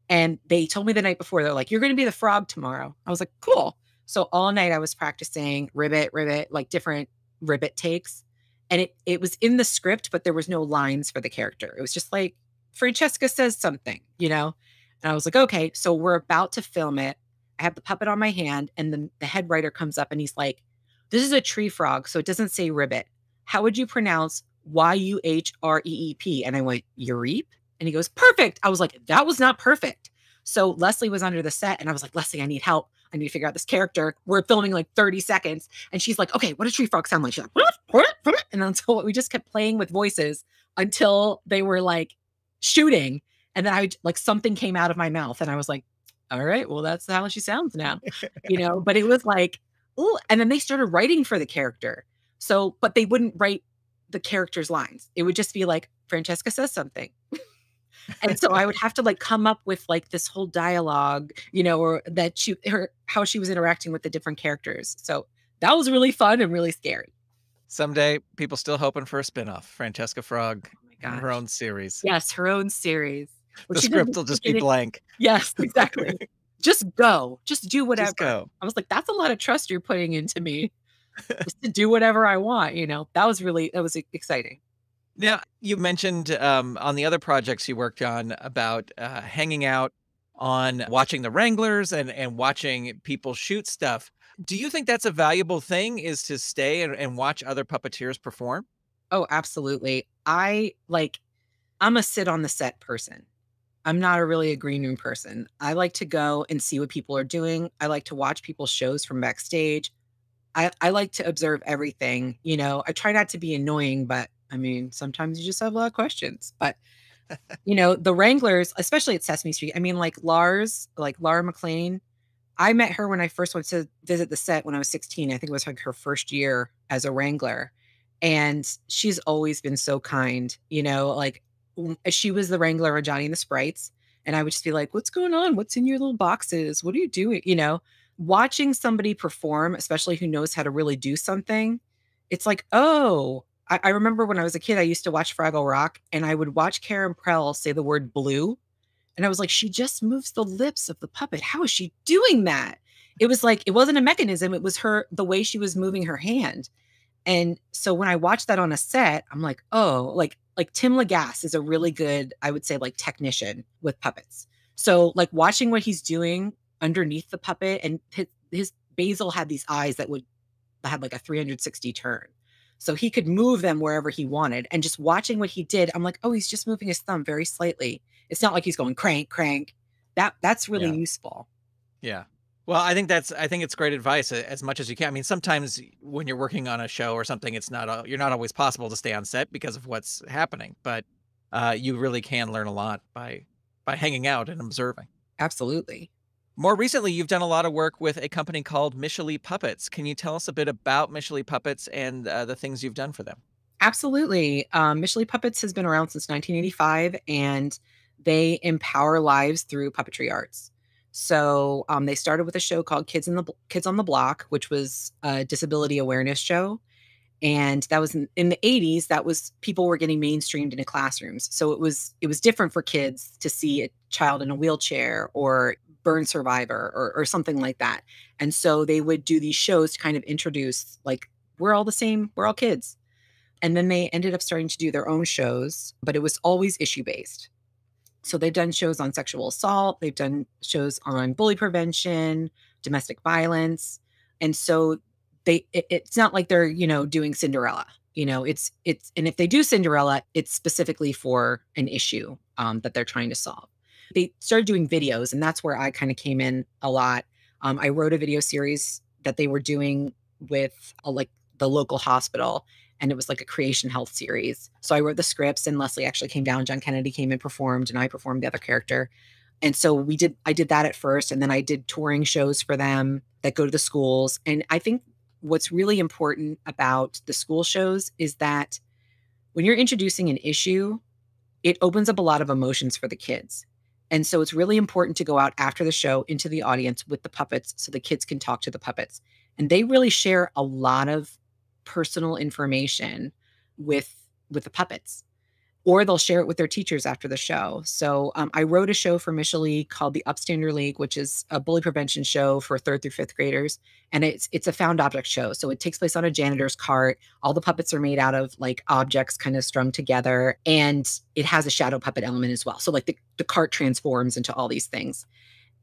And they told me the night before, they're like, you're going to be the frog tomorrow. I was like, cool. So all night I was practicing ribbit, like different ribbit takes. And it was in the script, but there was no lines for the character. It was just like, Francesca says something, you know? And I was like, okay, so we're about to film it. I have the puppet on my hand, and then the head writer comes up and he's like, this is a tree frog, so it doesn't say ribbit. How would you pronounce Yuhreep? And I went, Yureep? And he goes, perfect. I was like, that was not perfect. So Leslie was under the set, and I was like, Leslie, I need help. I need to figure out this character. We're filming like 30 seconds. And she's like, okay, what does tree frog sound like? She's like, and then so we just kept playing with voices until they were like shooting. And then like something came out of my mouth, and I was like, all right, well, that's how she sounds now, you know? But it was like, oh, and then they started writing for the character. So, but they wouldn't write the character's lines. It would just be like, Francesca says something. And so I would have to like come up with like this whole dialogue, you know, or that how she was interacting with the different characters. So that was really fun and really scary. Someday, people still hoping for a spinoff. Francesca Frog, Oh my gosh. her own series. Yes, her own series. The script will just be blank. Yes, exactly. Just go. Just do whatever. Just go. I was like, that's a lot of trust you're putting into me. Just to do whatever I want, you know. That was exciting. Now, you mentioned on the other projects you worked on about hanging out on watching the Wranglers and watching people shoot stuff. Do you think that's a valuable thing, is to stay and watch other puppeteers perform? Oh, absolutely. I'm a sit on the set person. I'm not a green room person. I like to go and see what people are doing. I like to watch people's shows from backstage. I like to observe everything. You know, I try not to be annoying, but I mean, sometimes you just have a lot of questions. But, you know, the Wranglers, especially at Sesame Street, I mean, like Lara McLean, I met her when I first went to visit the set when I was 16. I think it was like her first year as a Wrangler. And she's always been so kind, you know, like she was the Wrangler of Johnny and the Sprites. And I would just be like, what's going on? What's in your little boxes? What are you doing? You know, watching somebody perform, especially who knows how to really do something. It's like, oh, I remember when I was a kid, I used to watch Fraggle Rock, and I would watch Karen Prell say the word blue. And I was like, she just moves the lips of the puppet. How is she doing that? It was like, it wasn't a mechanism. It was the way she was moving her hand. And so when I watched that on a set, I'm like, oh, like Tim Lagasse is a really good, I would say, like technician with puppets. So like watching what he's doing underneath the puppet, and his Basil had these eyes that had like a 360 turn. So he could move them wherever he wanted. And just watching what he did, I'm like, oh, he's just moving his thumb very slightly. It's not like he's going crank, crank. That's really useful. Yeah. Well, I think it's great advice, as much as you can. I mean, sometimes when you're working on a show or something, you're not always possible to stay on set because of what's happening, but you really can learn a lot by hanging out and observing. Absolutely. More recently, you've done a lot of work with a company called Micheli Puppets. Can you tell us a bit about Micheli Puppets and the things you've done for them? Absolutely. Micheli Puppets has been around since 1985, and they empower lives through puppetry arts. So they started with a show called Kids on the Block, which was a disability awareness show. And that was in the 80s. That was, people were getting mainstreamed into classrooms. So it was different for kids to see a child in a wheelchair or burn survivor or something like that. And so they would do these shows to kind of introduce, like, we're all the same, we're all kids. And then they ended up starting to do their own shows, but it was always issue-based. So they've done shows on sexual assault, they've done shows on bully prevention, domestic violence. And so it's not like they're, you know, doing Cinderella. You know, it's and if they do Cinderella, it's specifically for an issue that they're trying to solve. They started doing videos, and that's where I kind of came in a lot. I wrote a video series that they were doing with like the local hospital, and it was like a creation health series. So I wrote the scripts, and Leslie actually came down. John Kennedy came and performed, and I performed the other character. And so I did that at first, and then I did touring shows for them that go to the schools. And I think what's really important about the school shows is that when you're introducing an issue, it opens up a lot of emotions for the kids. And so it's really important to go out after the show into the audience with the puppets so the kids can talk to the puppets. And they really share a lot of personal information with the puppets. or they'll share it with their teachers after the show. So I wrote a show for Michelle called the Upstander League, which is a bully prevention show for 3rd through 5th graders. And it's a found object show. So it takes place on a janitor's cart. All the puppets are made out of like objects kind of strung together. And it has a shadow puppet element as well. So like the cart transforms into all these things.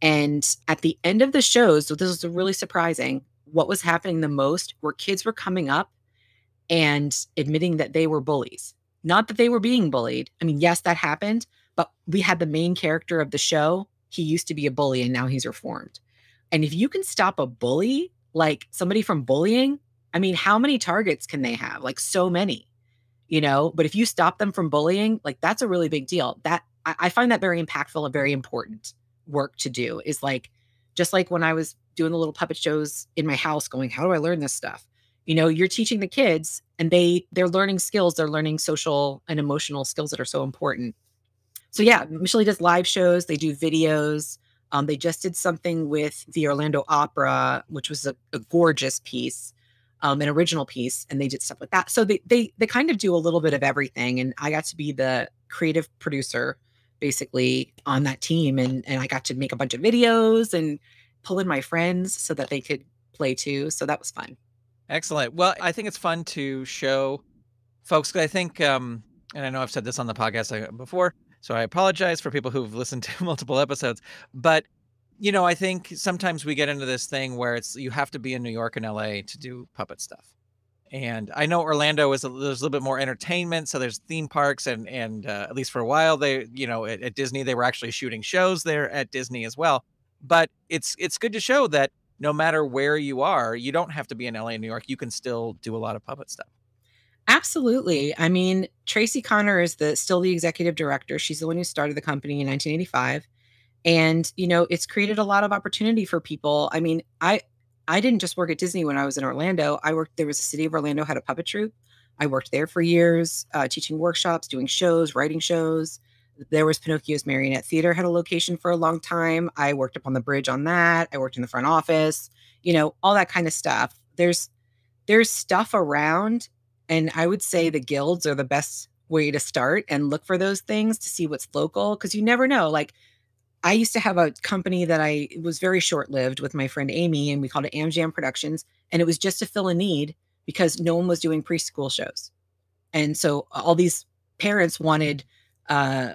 And at the end of the shows, so this was really surprising, what was happening the most were kids were coming up and admitting that they were bullies. Not that they were being bullied. I mean, yes, that happened, but we had the main character of the show. He used to be a bully and now he's reformed. And if you can stop a bully, like somebody from bullying, I mean, how many targets can they have? Like so many, but if you stop them from bullying, like that's a really big deal. That I find that very impactful and very important work to do, is like, just like when I was doing the little puppet shows in my house going, how do I learn this stuff? You're teaching the kids and they're learning skills. They're learning social and emotional skills that are so important. So yeah, Michelle does live shows. They do videos. They just did something with the Orlando Opera, which was a gorgeous piece, an original piece. And they did stuff like that. So they kind of do a little bit of everything. And I got to be the creative producer basically on that team. And I got to make a bunch of videos and pull in my friends so that they could play too. So that was fun. Excellent. Well, I think it's fun to show folks, 'cause I think, and I know I've said this on the podcast before, so I apologize for people who've listened to multiple episodes, but, I think sometimes we get into this thing where you have to be in New York and LA to do puppet stuff. And I know Orlando there's a little bit more entertainment. So there's theme parks and at least for a while they, at Disney, they were actually shooting shows there at Disney as well. But it's good to show that no matter where you are, you don't have to be in LA and New York. You can still do a lot of puppet stuff. Absolutely. I mean, Tracy Connor is still the executive director. She's the one who started the company in 1985. And, it's created a lot of opportunity for people. I mean, I didn't just work at Disney when I was in Orlando. There was a City of Orlando had a puppet troupe. I worked there for years, teaching workshops, doing shows, writing shows. There was Pinocchio's Marionette Theater had a location for a long time. I worked up on the bridge on that. I worked in the front office, all that kind of stuff. There's stuff around. And I would say the guilds are the best way to start and look for those things to see what's local. Cause you never know. Like I used to have a company that it was very short-lived with my friend Amy, and we called it Amjam Productions. And it was just to fill a need because no one was doing preschool shows. And so all these parents wanted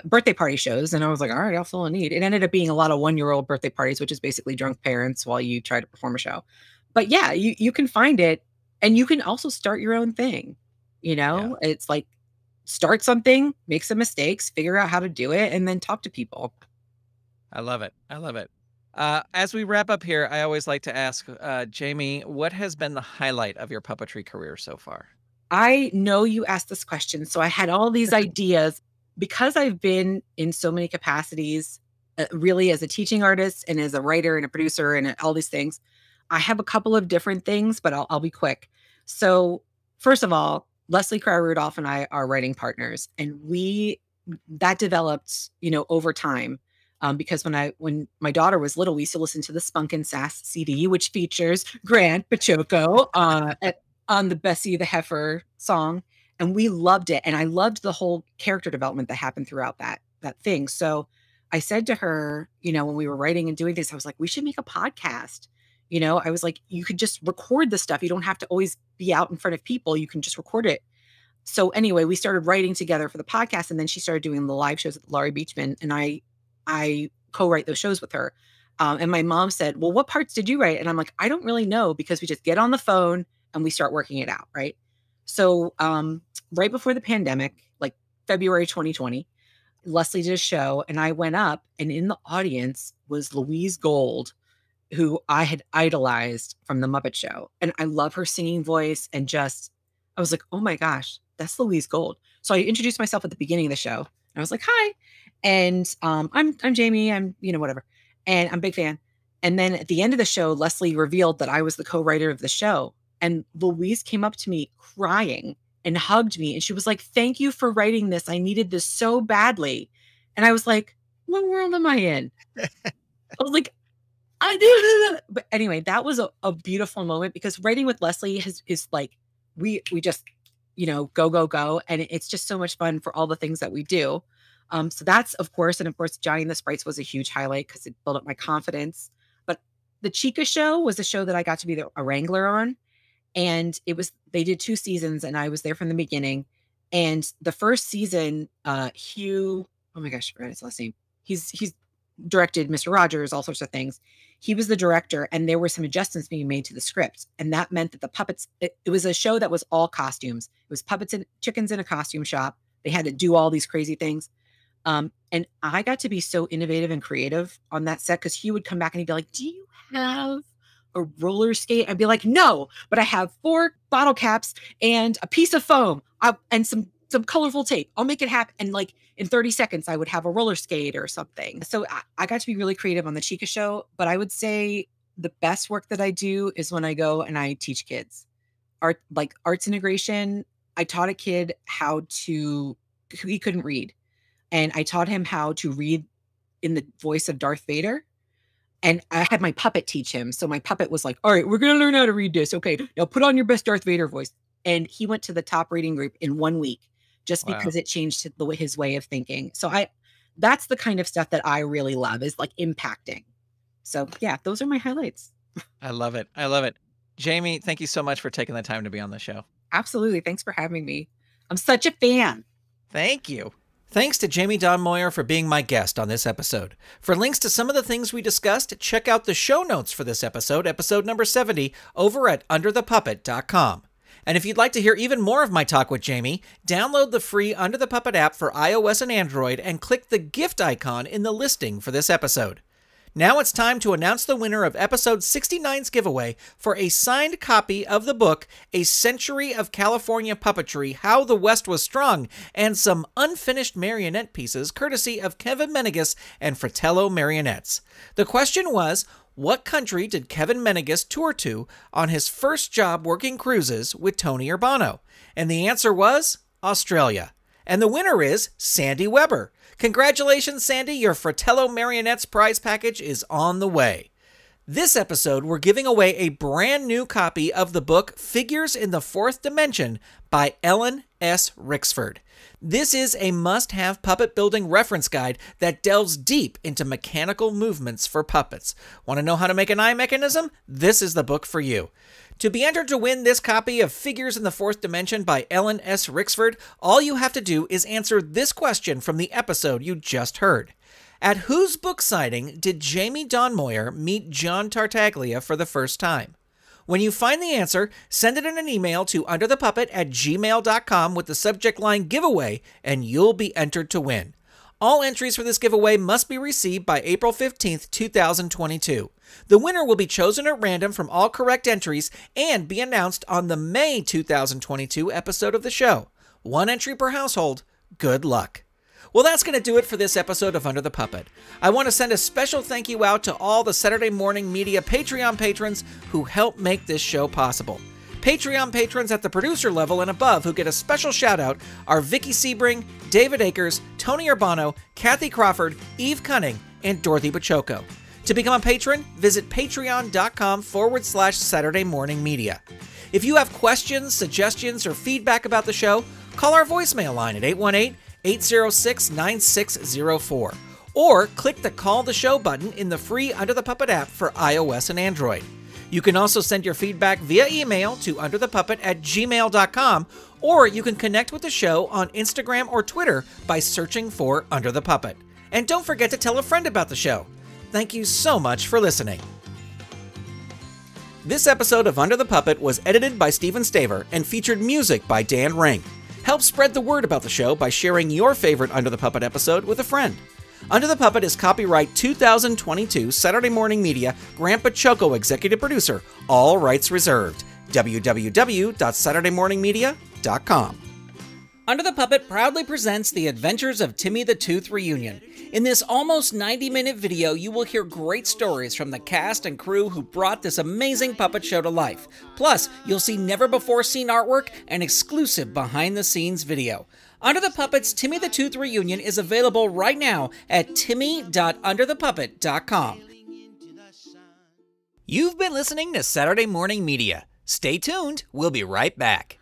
birthday party shows. And I was like, all right, I'll fill a need. It ended up being a lot of 1-year-old birthday parties, which is basically drunk parents while you try to perform a show. But yeah, you can find it, and you can also start your own thing. Yeah. It's like start something, make some mistakes, figure out how to do it, and then talk to people. I love it. I love it. As we wrap up here, I always like to ask Jamie, what has been the highlight of your puppetry career so far? I know you asked this question, so I had all these ideas because I've been in so many capacities, really as a teaching artist and as a writer and a producer and all these things. I have a couple of different things, but I'll be quick. So first of all, Leslie Cryer-Rudolph and I are writing partners, and that developed, over time. Because when my daughter was little, we used to listen to the Spunk and Sass CD, which features Grant Pachoco on the Bessie the Heifer song. And we loved it. And I loved the whole character development that happened throughout that thing. So I said to her, when we were writing and doing this, I was like, we should make a podcast. I was like, you could just record the stuff. You don't have to always be out in front of people. You can just record it. So anyway, we started writing together for the podcast. And then she started doing the live shows with Laurie Beachman. And I co-write those shows with her. And my mom said, well, what parts did you write? And I'm like, I don't really know, because we just get on the phone and we start working it out. Right. So right before the pandemic, like February 2020, Leslie did a show and I went up, and in the audience was Louise Gold, who I had idolized from the Muppet Show. And I love her singing voice, and I was like, oh my gosh, that's Louise Gold. So I introduced myself at the beginning of the show. I was like, hi. And I'm Jamie. I'm, whatever. And I'm a big fan. And then at the end of the show, Leslie revealed that I was the co-writer of the show. And Louise came up to me crying and hugged me. And she was like, thank you for writing this. I needed this so badly. And I was like, what world am I in? I was like, I did. But anyway, that was a beautiful moment, because writing with Leslie is like, we just, go, go, go. And it's just so much fun for all the things that we do. So that's, of course, and of course, Johnny and the Sprites was a huge highlight because it built up my confidence. But the Chica show was a show that I got to be a wrangler on. And they did 2 seasons and I was there from the beginning. And the first season, Hugh, oh my gosh, I forgot his last name. He's directed Mr. Rogers, all sorts of things. He was the director and there were some adjustments being made to the script. And that meant that the puppets, it was a show that was all costumes. It was puppets and chickens in a costume shop. They had to do all these crazy things. And I got to be so innovative and creative on that set because he would come back and he'd be like, do you have a roller skate? I'd be like, no, but I have 4 bottle caps and a piece of foam and some colorful tape. I'll make it happen. And like in 30 seconds, I would have a roller skate or something. So I got to be really creative on the Chica show, but I would say the best work that I do is when I go and I teach kids arts integration. I taught a kid he couldn't read. And I taught him how to read in the voice of Darth Vader. And I had my puppet teach him. So my puppet was like, all right, we're going to learn how to read this. Okay, now put on your best Darth Vader voice. And he went to the top reading group in 1 week just because it changed his way of thinking. So that's the kind of stuff that I really love is like impacting. So yeah, those are my highlights. I love it. I love it. Jamie, thank you so much for taking the time to be on the show. Absolutely. Thanks for having me. I'm such a fan. Thank you. Thanks to Jamie Donmoyer for being my guest on this episode. For links to some of the things we discussed, check out the show notes for this episode number 70, over at underthepuppet.com. And if you'd like to hear even more of my talk with Jamie, download the free Under the Puppet app for iOS and Android and click the gift icon in the listing for this episode. Now it's time to announce the winner of episode 69's giveaway for a signed copy of the book, A Century of California Puppetry, How the West Was Strung, and some unfinished marionette pieces courtesy of Kevin Menegas and Fratello Marionettes. The question was, what country did Kevin Menegas tour to on his first job working cruises with Tony Urbano? And the answer was Australia. And the winner is Sandy Weber. Congratulations, Sandy. Your Fratello Marionettes prize package is on the way. This episode, we're giving away a brand new copy of the book Figures in the Fourth Dimension by Ellen S. Rixford. This is a must-have puppet building reference guide that delves deep into mechanical movements for puppets. Want to know how to make an eye mechanism? This is the book for you. To be entered to win this copy of Figures in the Fourth Dimension by Ellen S. Rixford, all you have to do is answer this question from the episode you just heard. At whose book signing did Jamie Donmoyer meet John Tartaglia for the first time? When you find the answer, send it in an email to underthepuppet@gmail.com with the subject line giveaway, and you'll be entered to win. All entries for this giveaway must be received by April 15th, 2022. The winner will be chosen at random from all correct entries and be announced on the May 2022 episode of the show. 1 entry per household. Good luck. Well, that's going to do it for this episode of Under the Puppet. I want to send a special thank you out to all the Saturday Morning Media Patreon patrons who help make this show possible. Patreon patrons at the producer level and above who get a special shout out are Vicky Sebring, David Akers, Tony Urbano, Kathy Crawford, Eve Cunning, and Dorothy Pachoco. To become a patron, visit patreon.com/Saturday Morning Media. If you have questions, suggestions, or feedback about the show, call our voicemail line at 818-806-9604. Or click the Call the Show button in the free Under the Puppet app for iOS and Android. You can also send your feedback via email to underthepuppet@gmail.com, or you can connect with the show on Instagram or Twitter by searching for Under the Puppet. And don't forget to tell a friend about the show. Thank you so much for listening. This episode of Under the Puppet was edited by Steven Staver and featured music by Dan Ring. Help spread the word about the show by sharing your favorite Under the Puppet episode with a friend. Under the Puppet is copyright 2022 Saturday Morning Media, Grandpa Choco executive producer, all rights reserved. www.saturdaymorningmedia.com. Under the Puppet proudly presents The Adventures of Timmy the Tooth Reunion. In this almost 90-minute video, you will hear great stories from the cast and crew who brought this amazing puppet show to life. Plus, you'll see never-before-seen artwork and exclusive behind-the-scenes video. Under the Puppet's Timmy the Tooth Reunion is available right now at timmy.underthepuppet.com. You've been listening to Saturday Morning Media. Stay tuned, we'll be right back.